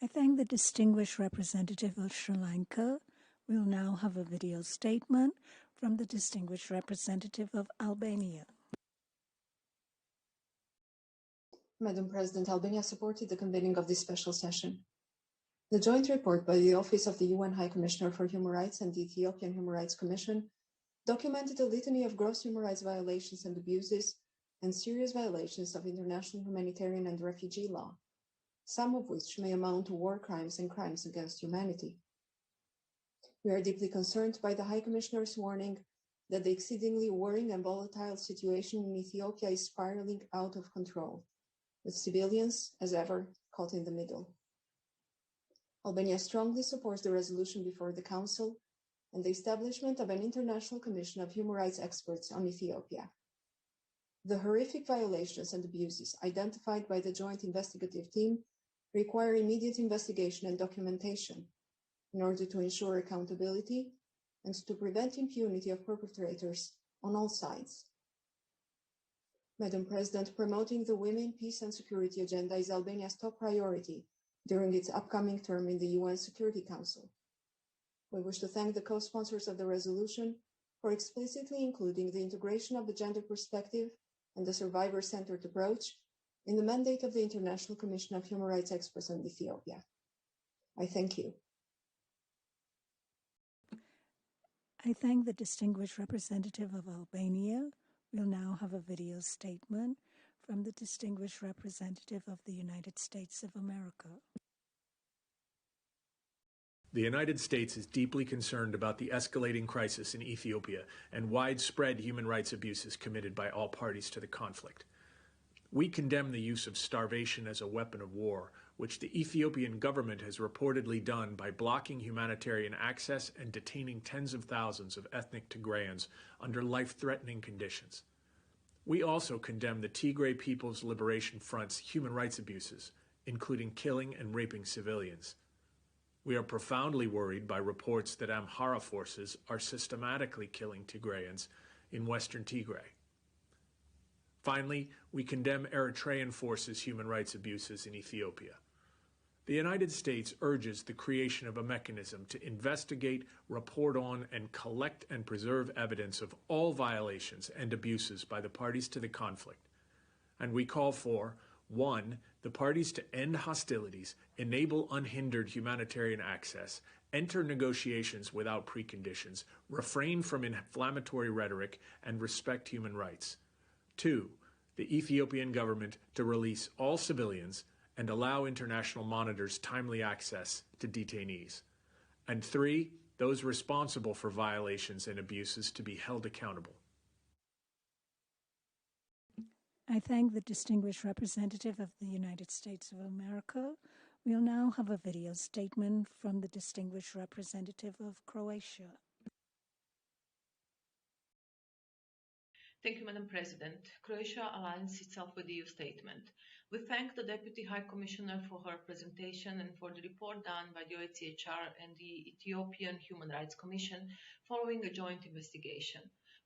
I thank the distinguished representative of Sri Lanka. We'll now have a video statement from the distinguished representative of Albania.
Madam President, Albania supported the convening of this special session. The joint report by the Office of the UN High Commissioner for Human Rights and the Ethiopian Human Rights Commission documented a litany of gross human rights violations and abuses and serious violations of international humanitarian and refugee law, some of which may amount to war crimes and crimes against humanity. We are deeply concerned by the High Commissioner's warning that the exceedingly worrying and volatile situation in Ethiopia is spiraling out of control, with civilians, as ever, caught in the middle. Albania strongly supports the resolution before the Council and the establishment of an international commission of human rights experts on Ethiopia. The horrific violations and abuses identified by the joint investigative team require immediate investigation and documentation in order to ensure accountability and to prevent impunity of perpetrators on all sides. Madam President, promoting the Women, Peace and Security agenda is Albania's top priority during its upcoming term in the UN Security Council. We wish to thank the co-sponsors of the resolution for explicitly including the integration of the gender perspective and the survivor-centered approach in the mandate of the International Commission of Human Rights Experts on Ethiopia. I thank you.
I thank the distinguished representative of Albania. We'll now have a video statement from the distinguished representative of the United States of America.
The United States is deeply concerned about the escalating crisis in Ethiopia and widespread human rights abuses committed by all parties to the conflict. We condemn the use of starvation as a weapon of war, which the Ethiopian government has reportedly done by blocking humanitarian access and detaining tens of thousands of ethnic Tigrayans under life-threatening conditions. We also condemn the Tigray People's Liberation Front's human rights abuses, including killing and raping civilians. We are profoundly worried by reports that Amhara forces are systematically killing Tigrayans in western Tigray. Finally, we condemn Eritrean forces' human rights abuses in Ethiopia. The United States urges the creation of a mechanism to investigate, report on, and collect and preserve evidence of all violations and abuses by the parties to the conflict. And we call for 1. The parties to end hostilities, enable unhindered humanitarian access, enter negotiations without preconditions, refrain from inflammatory rhetoric, and respect human rights. 2. The Ethiopian government to release all civilians and allow international monitors timely access to detainees. And 3. Those responsible for violations and abuses to be held accountable.
I thank the distinguished representative of the United States of America. We'll now have a video statement from the distinguished representative of Croatia.
Thank you, Madam President. Croatia aligns itself with the EU statement. We thank the Deputy High Commissioner for her presentation and for the report done by the OHCHR and the Ethiopian Human Rights Commission following a joint investigation.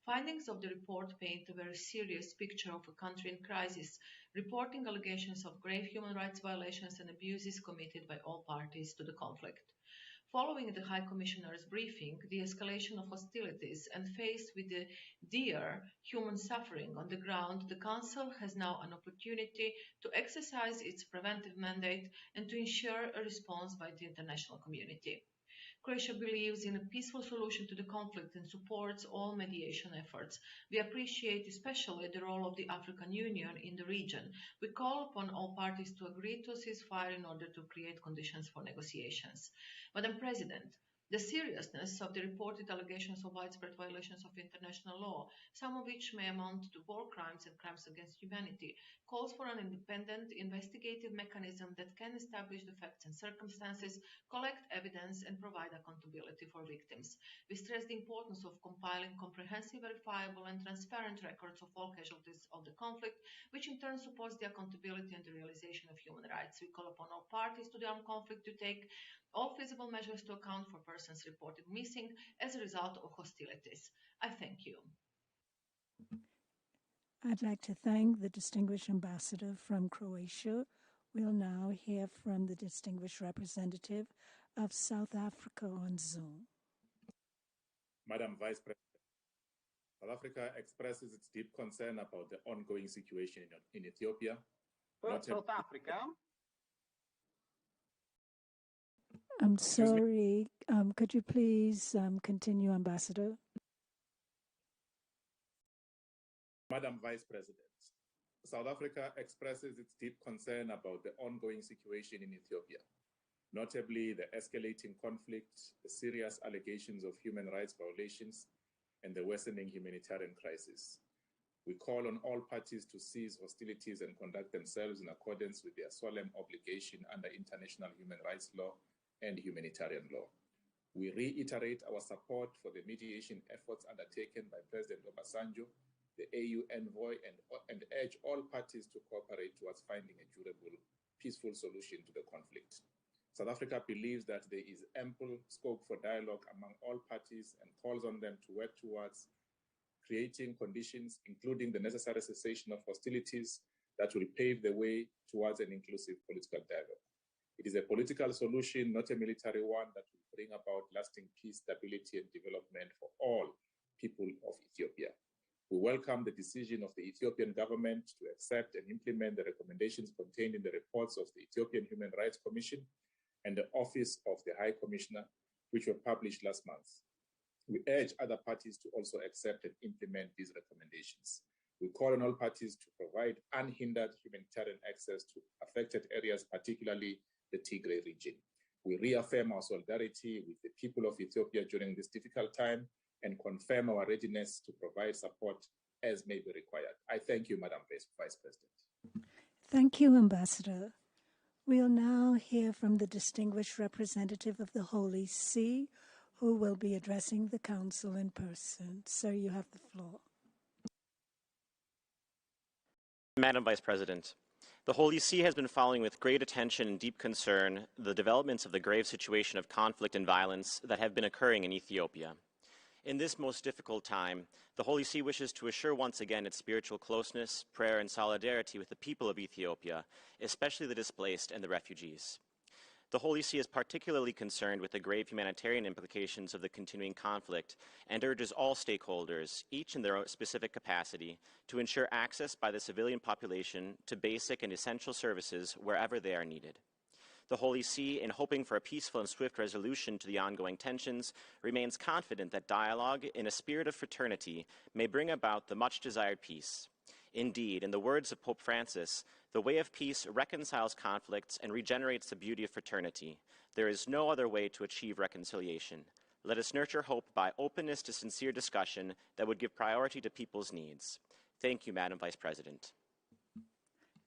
Findings of the report paint a very serious picture of a country in crisis, reporting allegations of grave human rights violations and abuses committed by all parties to the conflict. Following the High Commissioner's briefing, the escalation of hostilities, and faced with the dire human suffering on the ground, the Council has now an opportunity to exercise its preventive mandate and to ensure a response by the international community. Croatia believes in a peaceful solution to the conflict and supports all mediation efforts. We appreciate especially the role of the African Union in the region. We call upon all parties to agree to a ceasefire in order to create conditions for negotiations. Madam President, the seriousness of the reported allegations of widespread violations of international law, some of which may amount to war crimes and crimes against humanity, calls for an independent investigative mechanism that can establish the facts and circumstances, collect evidence, and provide accountability for victims. We stress the importance of compiling comprehensive, verifiable, and transparent records of all casualties of the conflict, which in turn supports the accountability and the realization of human rights. We call upon all parties to the armed conflict to take all feasible measures to account for persons reported missing as a result of hostilities. I thank you.
I'd like to thank the distinguished ambassador from Croatia. We'll now hear from the distinguished representative of South Africa on Zoom.
Madam Vice President, South Africa expresses its deep concern about the ongoing situation in Ethiopia.
South Africa.
I'm sorry. Could you please continue, Ambassador?
Madam Vice President, South Africa expresses its deep concern about the ongoing situation in Ethiopia, notably the escalating conflict, the serious allegations of human rights violations, and the worsening humanitarian crisis. We call on all parties to cease hostilities and conduct themselves in accordance with their solemn obligation under international human rights law and humanitarian law. We reiterate our support for the mediation efforts undertaken by President Obasanjo, the AU envoy, and urge all parties to cooperate towards finding a durable, peaceful solution to the conflict. South Africa believes that there is ample scope for dialogue among all parties and calls on them to work towards creating conditions, including the necessary cessation of hostilities that will pave the way towards an inclusive political dialogue. It is a political solution, not a military one, that will bring about lasting peace, stability, and development for all people of Ethiopia. We welcome the decision of the Ethiopian government to accept and implement the recommendations contained in the reports of the Ethiopian Human Rights Commission and the Office of the High Commissioner, which were published last month. We urge other parties to also accept and implement these recommendations. We call on all parties to provide unhindered humanitarian access to affected areas, particularly the Tigray region. We reaffirm our solidarity with the people of Ethiopia during this difficult time and confirm our readiness to provide support as may be required. I thank you, Madam Vice President.
Thank you, Ambassador. We'll now hear from the distinguished representative of the Holy See, who will be addressing the Council in person. Sir, you have the floor.
Madam Vice President, the Holy See has been following with great attention and deep concern the developments of the grave situation of conflict and violence that have been occurring in Ethiopia. In this most difficult time, the Holy See wishes to assure once again its spiritual closeness, prayer, and solidarity with the people of Ethiopia, especially the displaced and the refugees. The Holy See is particularly concerned with the grave humanitarian implications of the continuing conflict and urges all stakeholders, each in their own specific capacity, to ensure access by the civilian population to basic and essential services wherever they are needed. The Holy See, in hoping for a peaceful and swift resolution to the ongoing tensions, remains confident that dialogue, in a spirit of fraternity, may bring about the much-desired peace. Indeed, in the words of Pope Francis, the way of peace reconciles conflicts and regenerates the beauty of fraternity. There is no other way to achieve reconciliation. Let us nurture hope by openness to sincere discussion that would give priority to people's needs. Thank you, Madam Vice President.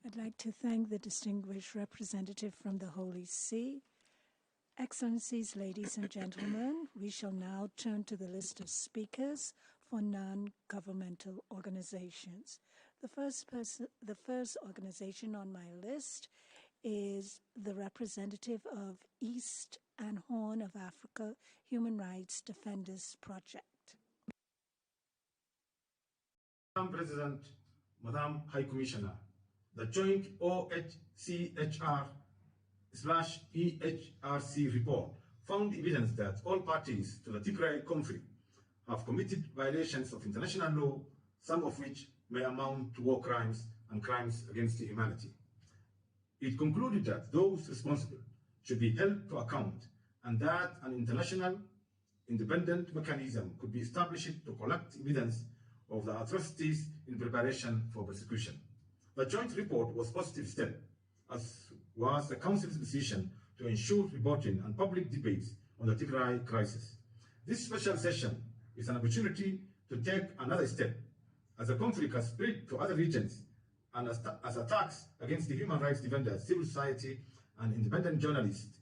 I'd like to thank the distinguished representative from the Holy See. Excellencies, ladies and gentlemen, we shall now turn to the list of speakers for non-governmental organizations. The first organization on my list is the representative of East and Horn of Africa Human Rights Defenders Project.
Madam President, Madam High Commissioner, the joint OHCHR/EHRC report found evidence that all parties to the Tigray conflict have committed violations of international law, some of which may amount to war crimes and crimes against humanity. It concluded that those responsible should be held to account and that an international independent mechanism could be established to collect evidence of the atrocities in preparation for prosecution. The joint report was a positive step, as was the Council's decision to ensure reporting and public debates on the Tigray crisis. This special session is an opportunity to take another step as the conflict has spread to other regions and as attacks against the human rights defenders, civil society, and independent journalists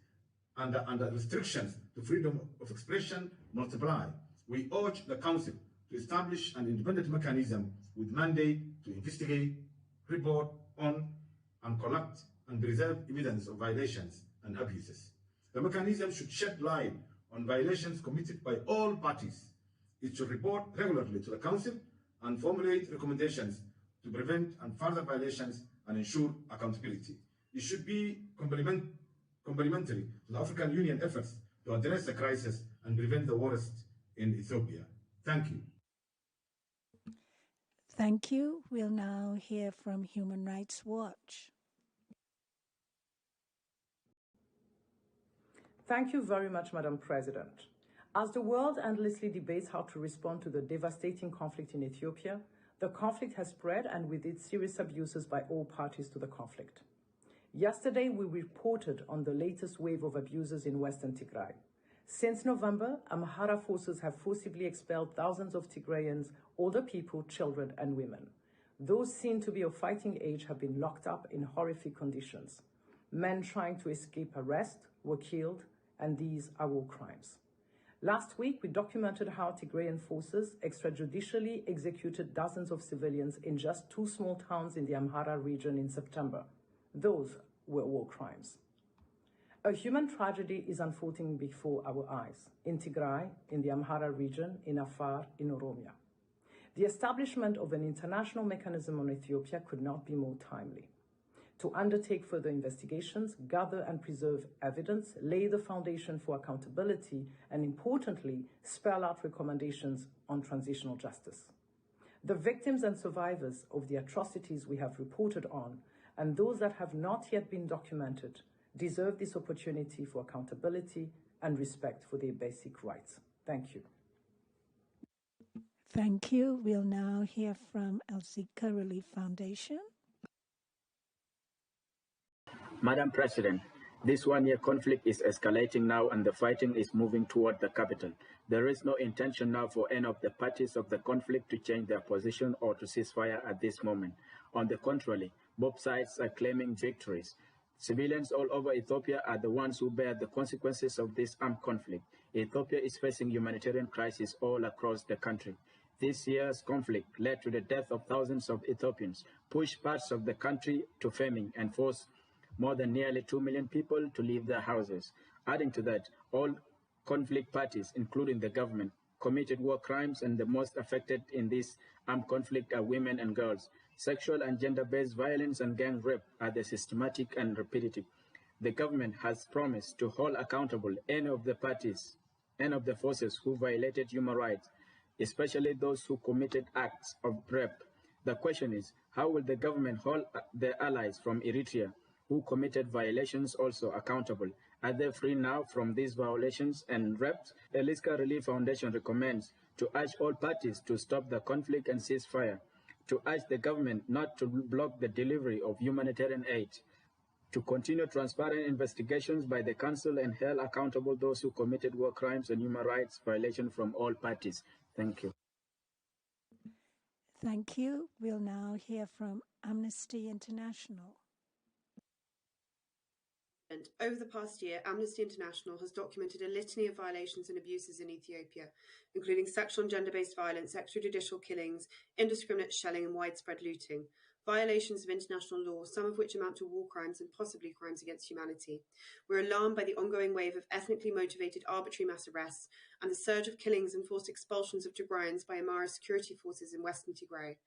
under restrictions to freedom of expression multiply. We urge the Council to establish an independent mechanism with mandate to investigate, report on, and collect and preserve evidence of violations and abuses. The mechanism should shed light on violations committed by all parties. It should report regularly to the Council and formulate recommendations to prevent and further violations and ensure accountability. It should be complementary to the African Union efforts to address the crisis and prevent the worst in Ethiopia. Thank you.
Thank you. We'll now hear from Human Rights Watch.
Thank you very much, Madam President. As the world endlessly debates how to respond to the devastating conflict in Ethiopia, the conflict has spread and with it serious abuses by all parties to the conflict. Yesterday, we reported on the latest wave of abuses in Western Tigray. Since November, Amhara forces have forcibly expelled thousands of Tigrayans, older people, children, and women. Those seen to be of fighting age have been locked up in horrific conditions. Men trying to escape arrest were killed, and these are war crimes. Last week, we documented how Tigrayan forces extrajudicially executed dozens of civilians in just 2 small towns in the Amhara region in September. Those were war crimes. A human tragedy is unfolding before our eyes, in Tigray, in the Amhara region, in Afar, in Oromia. The establishment of an international mechanism on Ethiopia could not be more timely. To undertake further investigations, gather and preserve evidence, lay the foundation for accountability, and importantly, spell out recommendations on transitional justice. The victims and survivors of the atrocities we have reported on, and those that have not yet been documented, deserve this opportunity for accountability and respect for their basic rights. Thank you.
Thank you. We'll now hear from Elzika Relief Foundation.
Madam President, this one-year conflict is escalating now and the fighting is moving toward the capital. There is no intention now for any of the parties of the conflict to change their position or to cease fire at this moment. On the contrary, both sides are claiming victories. Civilians all over Ethiopia are the ones who bear the consequences of this armed conflict. Ethiopia is facing humanitarian crisis all across the country. This year's conflict led to the death of thousands of Ethiopians, pushed parts of the country to famine, and forced more than nearly 2 million people to leave their houses. Adding to that, all conflict parties, including the government, committed war crimes, and the most affected in this armed conflict are women and girls. Sexual and gender-based violence and gang rape are the systematic and repetitive. The government has promised to hold accountable any of the parties, any of the forces who violated human rights, especially those who committed acts of rape. The question is, how will the government hold their allies from Eritrea, who committed violations, also accountable? Are they free now from these violations and rapes? The Eliska Relief Foundation recommends to urge all parties to stop the conflict and cease fire, to urge the government not to block the delivery of humanitarian aid, to continue transparent investigations by the Council and hold accountable those who committed war crimes and human rights violations from all parties. Thank you.
Thank you. We'll now hear from Amnesty International.
Over the past year, Amnesty International has documented a litany of violations and abuses in Ethiopia, including sexual and gender-based violence, extrajudicial killings, indiscriminate shelling, and widespread looting. Violations of international law, some of which amount to war crimes and possibly crimes against humanity. We're alarmed by the ongoing wave of ethnically motivated arbitrary mass arrests and the surge of killings and forced expulsions of Tigrayans by Amhara security forces in western Tigray.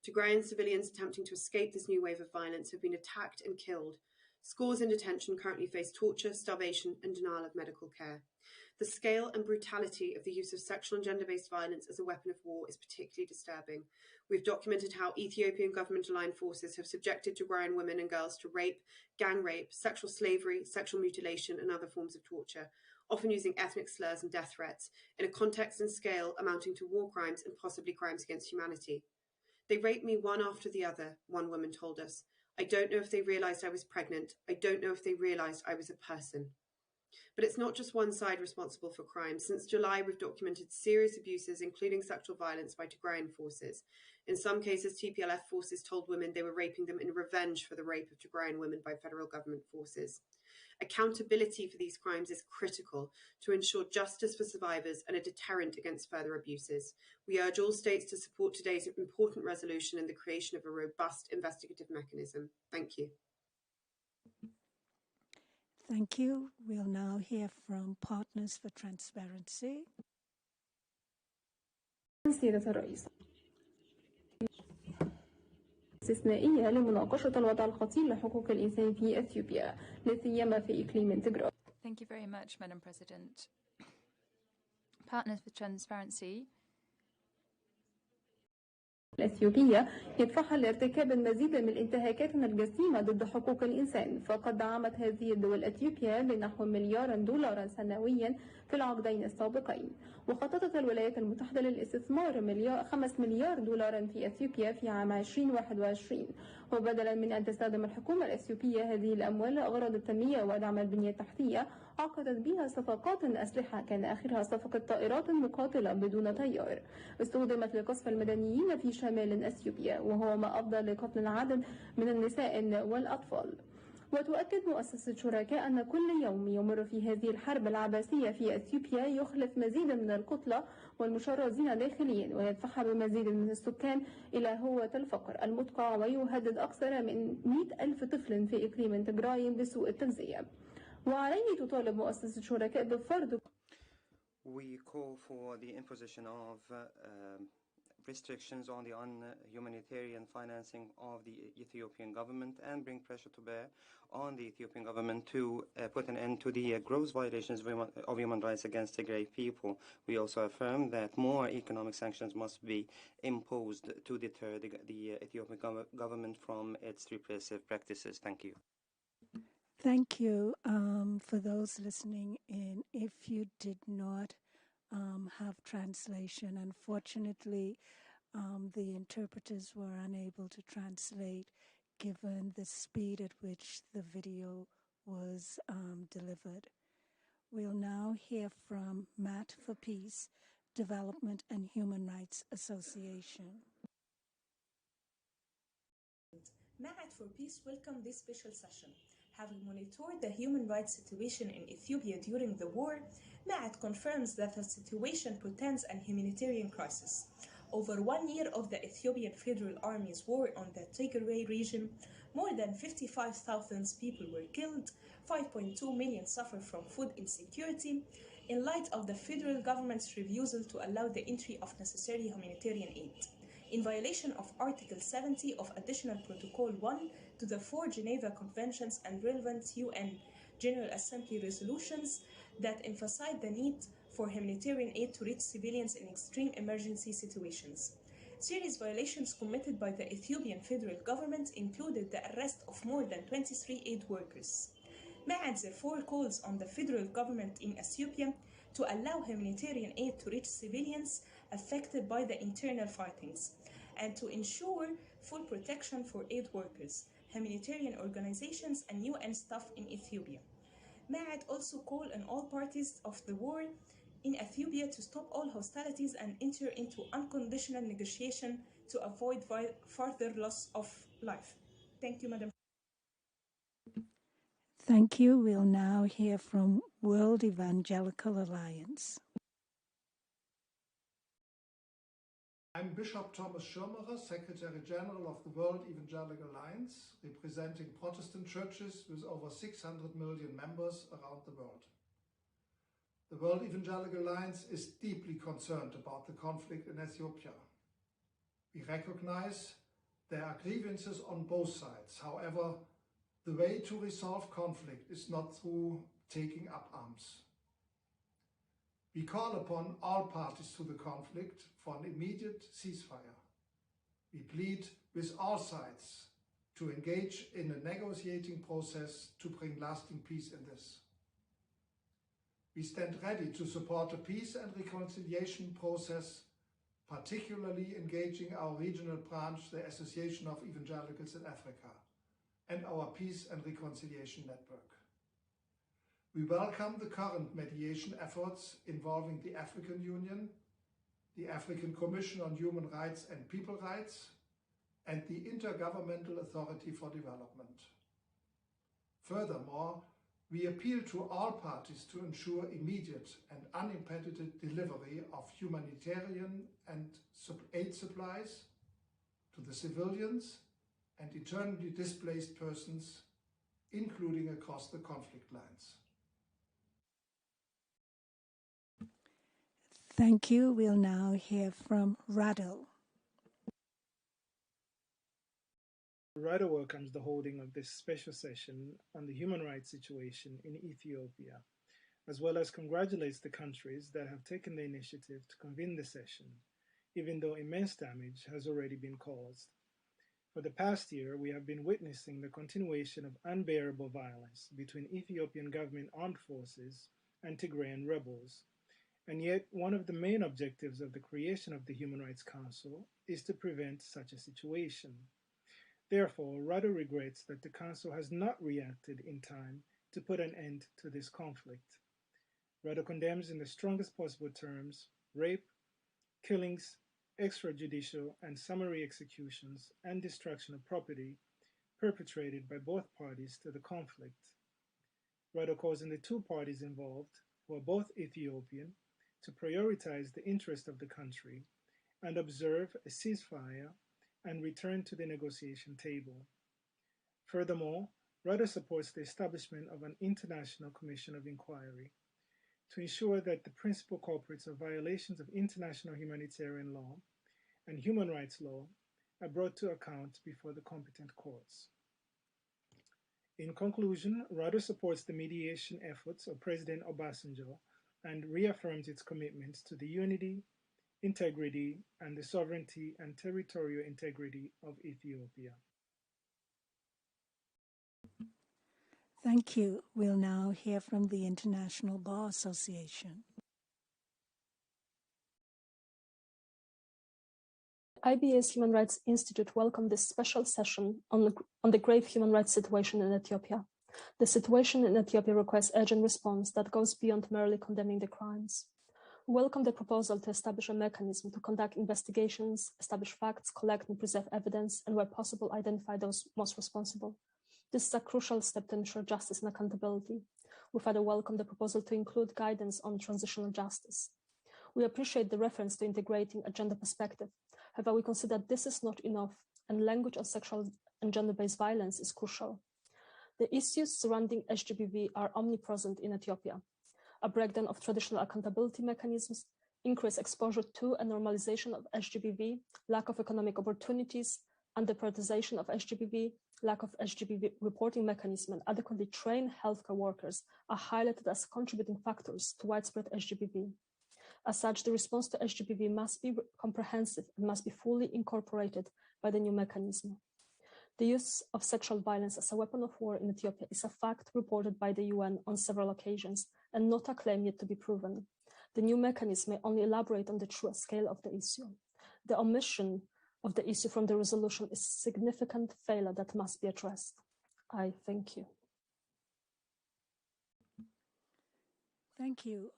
Tigrayan civilians attempting to escape this new wave of violence have been attacked and killed. Scores in detention currently face torture, starvation, and denial of medical care. The scale and brutality of the use of sexual and gender-based violence as a weapon of war is particularly disturbing. We've documented how Ethiopian government-aligned forces have subjected Tigrayan women and girls to rape, gang rape, sexual slavery, sexual mutilation, and other forms of torture, often using ethnic slurs and death threats, in a context and scale amounting to war crimes and possibly crimes against humanity. They raped me one after the other, one woman told us. I don't know if they realised I was pregnant. I don't know if they realised I was a person. But it's not just one side responsible for crime. Since July, we've documented serious abuses, including sexual violence by Tigrayan forces. In some cases, TPLF forces told women they were raping them in revenge for the rape of Tigrayan women by federal government forces. Accountability for these crimes is critical to ensure justice for survivors and a deterrent against further abuses. We urge all states to support today's important resolution and the creation of a robust investigative mechanism. Thank you.
Thank you. We'll now hear from Partners for Transparency.
سيادة الرئيس استثنائية لمناقشة الوضع الخطير لحقوق الإنسان في إثيوبيا لا سيما في إقليم انتجرا.
Thank you very much, Madam President. Partners for Transparency
الأثيوبية يدفعها لارتكاب المزيد من الانتهاكات الجسيمة ضد حقوق الإنسان، فقد دعمت هذه الدول أثيوبيا بنحو مليار دولار سنويا في العقدين السابقين، وخططت الولايات المتحدة للاستثمار 5 مليار دولار في أثيوبيا في عام 2021. وبدلا من أن تستخدم الحكومة الأثيوبية هذه الأموال لأغراض التنمية ودعم البنية التحتية، عقدت بها صفقات أسلحة كان آخرها صفقة طائرات مقاتلة بدون طيار استخدمت لقصف المدنيين في شمال أثيوبيا، وهو ما أفضى لقتل العدد من النساء والأطفال. وتؤكد مؤسسة شركاء أن كل يوم يمر في هذه الحرب العباسية في أثيوبيا يخلف مزيدا من القتلى والمشردين داخليا، ويدفعها بمزيد من السكان إلى هوة الفقر المدقع، ويهدد أكثر من 100,000 طفل في إقليم تجراي بسوء التغذية. وعليه تطالب مؤسسة شركاء بفرض
We call for the imposition of restrictions on the humanitarian financing of the Ethiopian government and bring pressure to bear on the Ethiopian government to put an end to the gross violations of human rights against Tigray people. We also affirm that more economic sanctions must be imposed to deter the Ethiopian government from its repressive practices. Thank you.
Thank you. For those listening in, if you did not have translation, unfortunately, the interpreters were unable to translate given the speed at which the video was delivered. We'll now hear from Matt for Peace, Development and Human Rights Association.
Matt for Peace welcome this special session. Having monitored the human rights situation in Ethiopia during the war, Maat confirms that the situation portends a humanitarian crisis. Over 1 year of the Ethiopian Federal Army's war on the Tigray region, more than 55,000 people were killed, 5.2 million suffer from food insecurity, in light of the federal government's refusal to allow the entry of necessary humanitarian aid. In violation of Article 70 of Additional Protocol 1 to the 4 Geneva Conventions and relevant UN General Assembly resolutions that emphasize the need for humanitarian aid to reach civilians in extreme emergency situations. Serious violations committed by the Ethiopian federal government included the arrest of more than 23 aid workers. MAAD therefore calls on the federal government in Ethiopia to allow humanitarian aid to reach civilians affected by the internal fightings, and to ensure full protection for aid workers, humanitarian organizations, and UN staff in Ethiopia. MAAD also call on all parties of the war in Ethiopia to stop all hostilities and enter into unconditional negotiation to avoid further loss of life. Thank you, Madam.
Thank you. We'll now hear from World Evangelical Alliance.
I'm Bishop Thomas Schirmacher, Secretary General of the World Evangelical Alliance, representing Protestant churches with over 600 million members around the world. The World Evangelical Alliance is deeply concerned about the conflict in Ethiopia. We recognize there are grievances on both sides. However, the way to resolve conflict is not through taking up arms. We call upon all parties to the conflict for an immediate ceasefire. We plead with all sides to engage in a negotiating process to bring lasting peace in this. We stand ready to support a peace and reconciliation process, particularly engaging our regional branch, the Association of Evangelicals in Africa, and our Peace and Reconciliation Network. We welcome the current mediation efforts involving the African Union, the African Commission on Human Rights and People Rights, and the Intergovernmental Authority for Development. Furthermore, we appeal to all parties to ensure immediate and unimpeded delivery of humanitarian and aid supplies to the civilians and internally displaced persons, including across the conflict lines.
Thank you. We'll now hear from Rado.
Rado welcomes the holding of this special session on the human rights situation in Ethiopia, as well as congratulates the countries that have taken the initiative to convene the session, even though immense damage has already been caused. For the past year, we have been witnessing the continuation of unbearable violence between Ethiopian government armed forces and Tigrayan rebels. And yet, one of the main objectives of the creation of the Human Rights Council is to prevent such a situation. Therefore, Rado regrets that the Council has not reacted in time to put an end to this conflict. Rado condemns in the strongest possible terms rape, killings, extrajudicial and summary executions, and destruction of property perpetrated by both parties to the conflict. Rado calls on the two parties involved, who are both Ethiopian, to prioritize the interest of the country and observe a ceasefire and return to the negotiation table. Furthermore, Rado supports the establishment of an international commission of inquiry to ensure that the principal culprits of violations of international humanitarian law and human rights law are brought to account before the competent courts. In conclusion, Rado supports the mediation efforts of President Obasanjo and reaffirms its commitment to the unity, integrity, and the sovereignty and territorial integrity of Ethiopia.
Thank you. We'll now hear from the International Bar Association.
IBA's Human Rights Institute welcomed this special session on the grave human rights situation in Ethiopia. The situation in Ethiopia requires urgent response that goes beyond merely condemning the crimes. We welcome the proposal to establish a mechanism to conduct investigations, establish facts, collect and preserve evidence, and where possible, identify those most responsible. This is a crucial step to ensure justice and accountability. We further welcome the proposal to include guidance on transitional justice. We appreciate the reference to integrating a gender perspective. However, we consider this is not enough, and language on sexual and gender-based violence is crucial. The issues surrounding SGBV are omnipresent in Ethiopia. A breakdown of traditional accountability mechanisms, increased exposure to and normalization of SGBV, lack of economic opportunities, underprioritization of SGBV, lack of SGBV reporting mechanism, and adequately trained healthcare workers are highlighted as contributing factors to widespread SGBV. As such, the response to SGBV must be comprehensive and must be fully incorporated by the new mechanism. The use of sexual violence as a weapon of war in Ethiopia is a fact reported by the UN on several occasions and not a claim yet to be proven. The new mechanism may only elaborate on the true scale of the issue. The omission of the issue from the resolution is a significant failure that must be addressed. I thank you.
Thank you.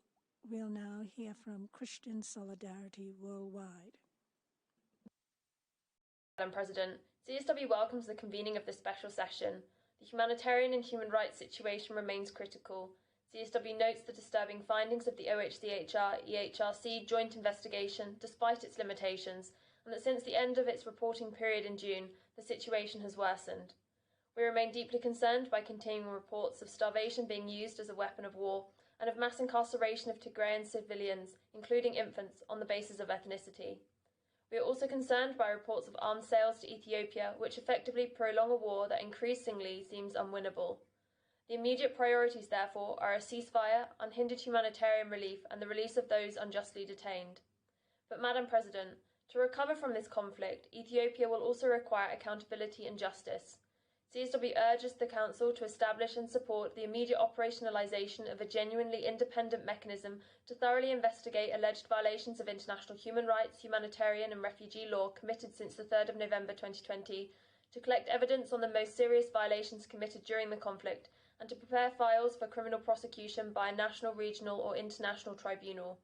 We'll now hear from Christian Solidarity Worldwide.
Madam President, CSW welcomes the convening of this special session. The humanitarian and human rights situation remains critical. CSW notes the disturbing findings of the OHCHR-EHRC joint investigation, despite its limitations, and that since the end of its reporting period in June, the situation has worsened. We remain deeply concerned by continuing reports of starvation being used as a weapon of war and of mass incarceration of Tigrayan civilians, including infants, on the basis of ethnicity. We are also concerned by reports of arms sales to Ethiopia, which effectively prolong a war that increasingly seems unwinnable. The immediate priorities, therefore, are a ceasefire, unhindered humanitarian relief, and the release of those unjustly detained. But, Madam President, to recover from this conflict, Ethiopia will also require accountability and justice. CSW urges the Council to establish and support the immediate operationalisation of a genuinely independent mechanism to thoroughly investigate alleged violations of international human rights, humanitarian and refugee law committed since the 3rd of November 2020, to collect evidence on the most serious violations committed during the conflict, and to prepare files for criminal prosecution by a national, regional or international tribunal.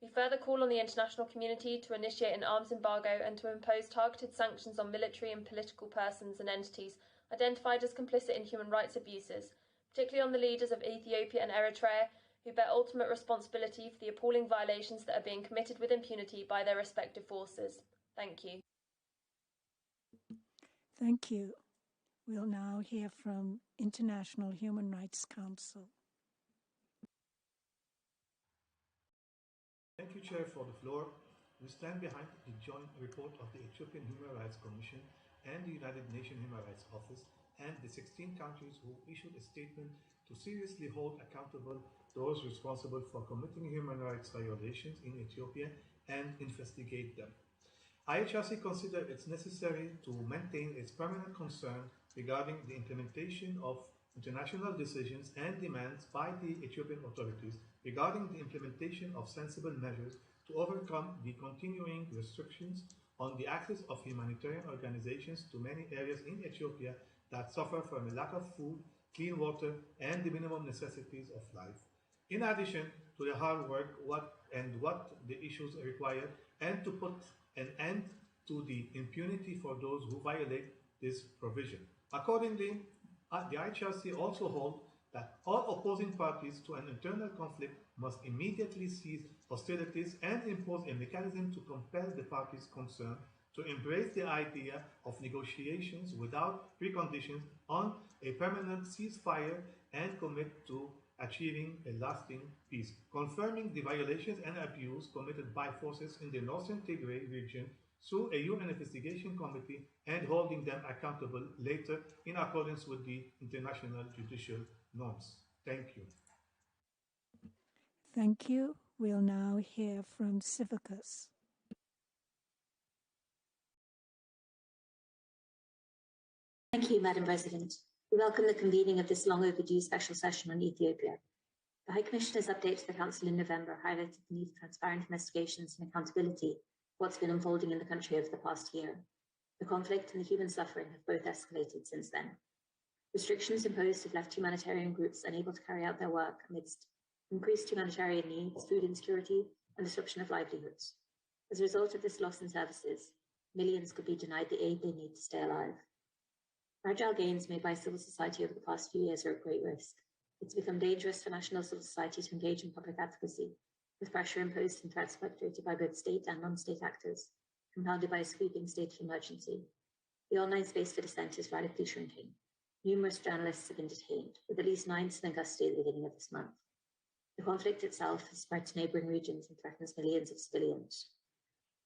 We further call on the international community to initiate an arms embargo and to impose targeted sanctions on military and political persons and entities identified as complicit in human rights abuses, particularly on the leaders of Ethiopia and Eritrea, who bear ultimate responsibility for the appalling violations that are being committed with impunity by their respective forces. Thank you.
Thank you. We'll now hear from International Human Rights Council.
Thank you, Chair, for the floor. We stand behind the joint report of the Ethiopian Human Rights Commission and the United Nations Human Rights Office and the 16 countries who issued a statement to seriously hold accountable those responsible for committing human rights violations in Ethiopia and investigate them. IHRC considers it necessary to maintain its permanent concern regarding the implementation of international decisions and demands by the Ethiopian authorities regarding the implementation of sensible measures to overcome the continuing restrictions on the access of humanitarian organizations to many areas in Ethiopia that suffer from a lack of food, clean water, and the minimum necessities of life. In addition to the hard work what the issues require, and to put an end to the impunity for those who violate this provision. Accordingly, the IHRC also holds that all opposing parties to an internal conflict must immediately cease hostilities and impose a mechanism to compel the parties concerned to embrace the idea of negotiations without preconditions on a permanent ceasefire and commit to achieving a lasting peace, confirming the violations and abuse committed by forces in the Northern Tigray region through a UN investigation committee and holding them accountable later in accordance with the international judicial norms. Thank you.
Thank you. We'll now hear from Civicus.
Thank you, Madam President. We welcome the convening of this long overdue special session on Ethiopia. The High Commissioner's update to the Council in November highlighted the need for transparent investigations and accountability for what's been unfolding in the country over the past year. The conflict and the human suffering have both escalated since then. Restrictions imposed have left humanitarian groups unable to carry out their work amidst increased humanitarian needs, food insecurity, and disruption of livelihoods. As a result of this loss in services, millions could be denied the aid they need to stay alive. Fragile gains made by civil society over the past few years are at great risk. It's become dangerous for national civil society to engage in public advocacy, with pressure imposed and threats perpetrated by both state and non-state actors, compounded by a sweeping state of emergency. The online space for dissent is radically shrinking. Numerous journalists have been detained, with at least 9 still in custody at the beginning of this month. The conflict itself has spread to neighbouring regions and threatens millions of civilians.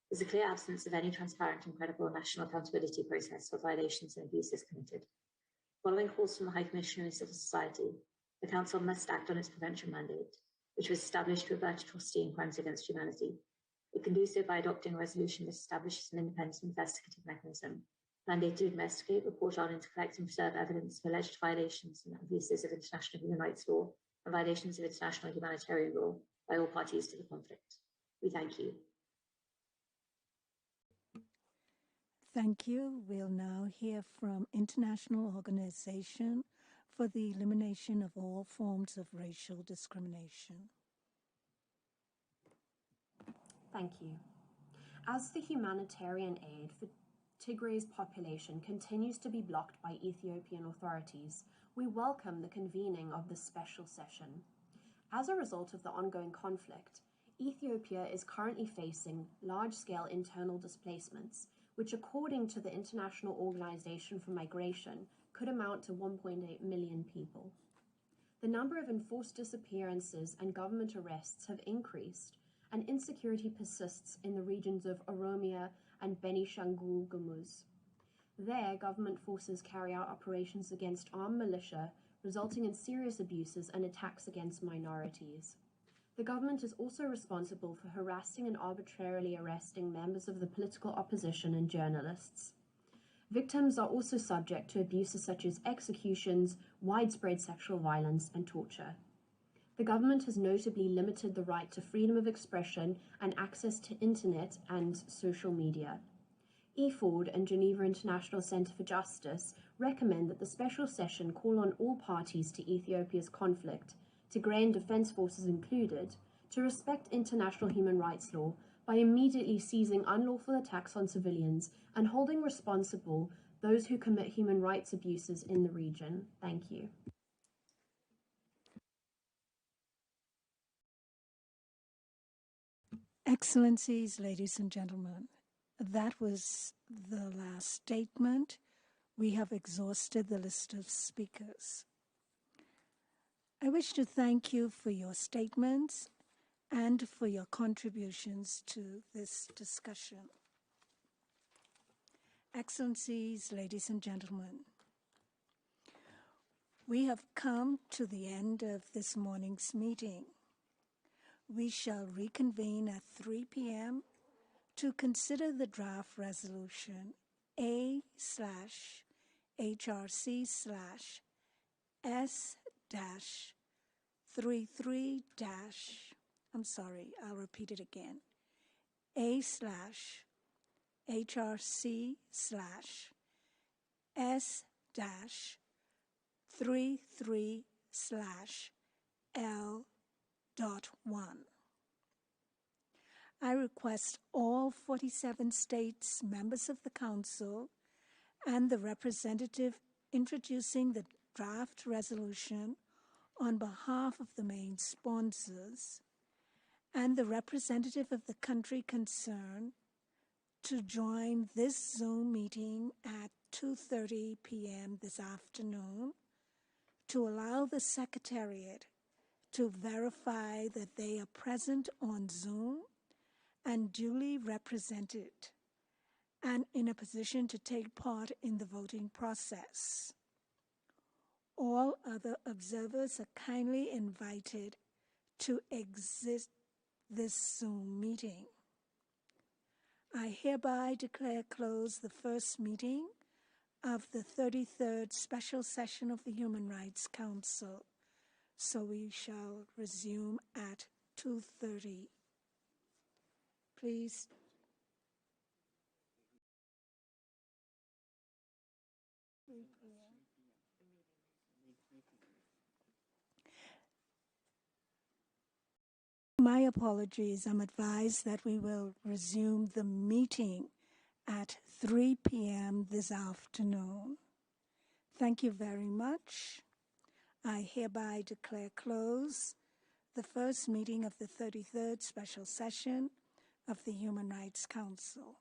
There's a clear absence of any transparent and credible national accountability process for violations and abuses committed. Following calls from the High Commissioner and civil society, the Council must act on its prevention mandate, which was established to avert atrocity and crimes against humanity. It can do so by adopting a resolution that establishes an independent investigative mechanism, mandated to investigate, report on, and to collect and preserve evidence of alleged violations and abuses of international human rights law and violations of international humanitarian law by all parties to the conflict. We thank you.
Thank you. We'll now hear from International Organization for the Elimination of All Forms of Racial Discrimination.
Thank you. As the humanitarian aid for Tigray's population continues to be blocked by Ethiopian authorities, we welcome the convening of this special session. As a result of the ongoing conflict, Ethiopia is currently facing large-scale internal displacements, which according to the International Organization for Migration could amount to 1.8 million people. The number of enforced disappearances and government arrests have increased, and insecurity persists in the regions of Oromia and Benishangul Gumuz. There, government forces carry out operations against armed militia, resulting in serious abuses and attacks against minorities. The government is also responsible for harassing and arbitrarily arresting members of the political opposition and journalists. Victims are also subject to abuses such as executions, widespread sexual violence, and torture. The government has notably limited the right to freedom of expression and access to internet and social media. EFORD and Geneva International Centre for Justice recommend that the special session call on all parties to Ethiopia's conflict, Tigrayan Defence Forces included, to respect international human rights law by immediately seizing unlawful attacks on civilians and holding responsible those who commit human rights abuses in the region. Thank you.
Excellencies, ladies and gentlemen, that was the last statement. We have exhausted the list of speakers. I wish to thank you for your statements and for your contributions to this discussion. Excellencies, ladies and gentlemen, we have come to the end of this morning's meeting. We shall reconvene at 3 p.m. to consider the draft resolution A/HRC/S-33- I'll repeat it again. A/HRC/S-33/L.1. I request all 47 states, members of the Council, and the representative introducing the draft resolution on behalf of the main sponsors, and the representative of the country concerned to join this Zoom meeting at 2:30 p.m. this afternoon to allow the Secretariat to verify that they are present on Zoom and duly represented and in a position to take part in the voting process. All other observers are kindly invited to exit this Zoom meeting. I hereby declare closed the first meeting of the 33rd Special Session of the Human Rights Council. So we shall resume at 2:30. Please. My apologies. I'm advised that we will resume the meeting at 3 p.m. this afternoon. Thank you very much. I hereby declare closed the first meeting of the 33rd Special Session of the Human Rights Council.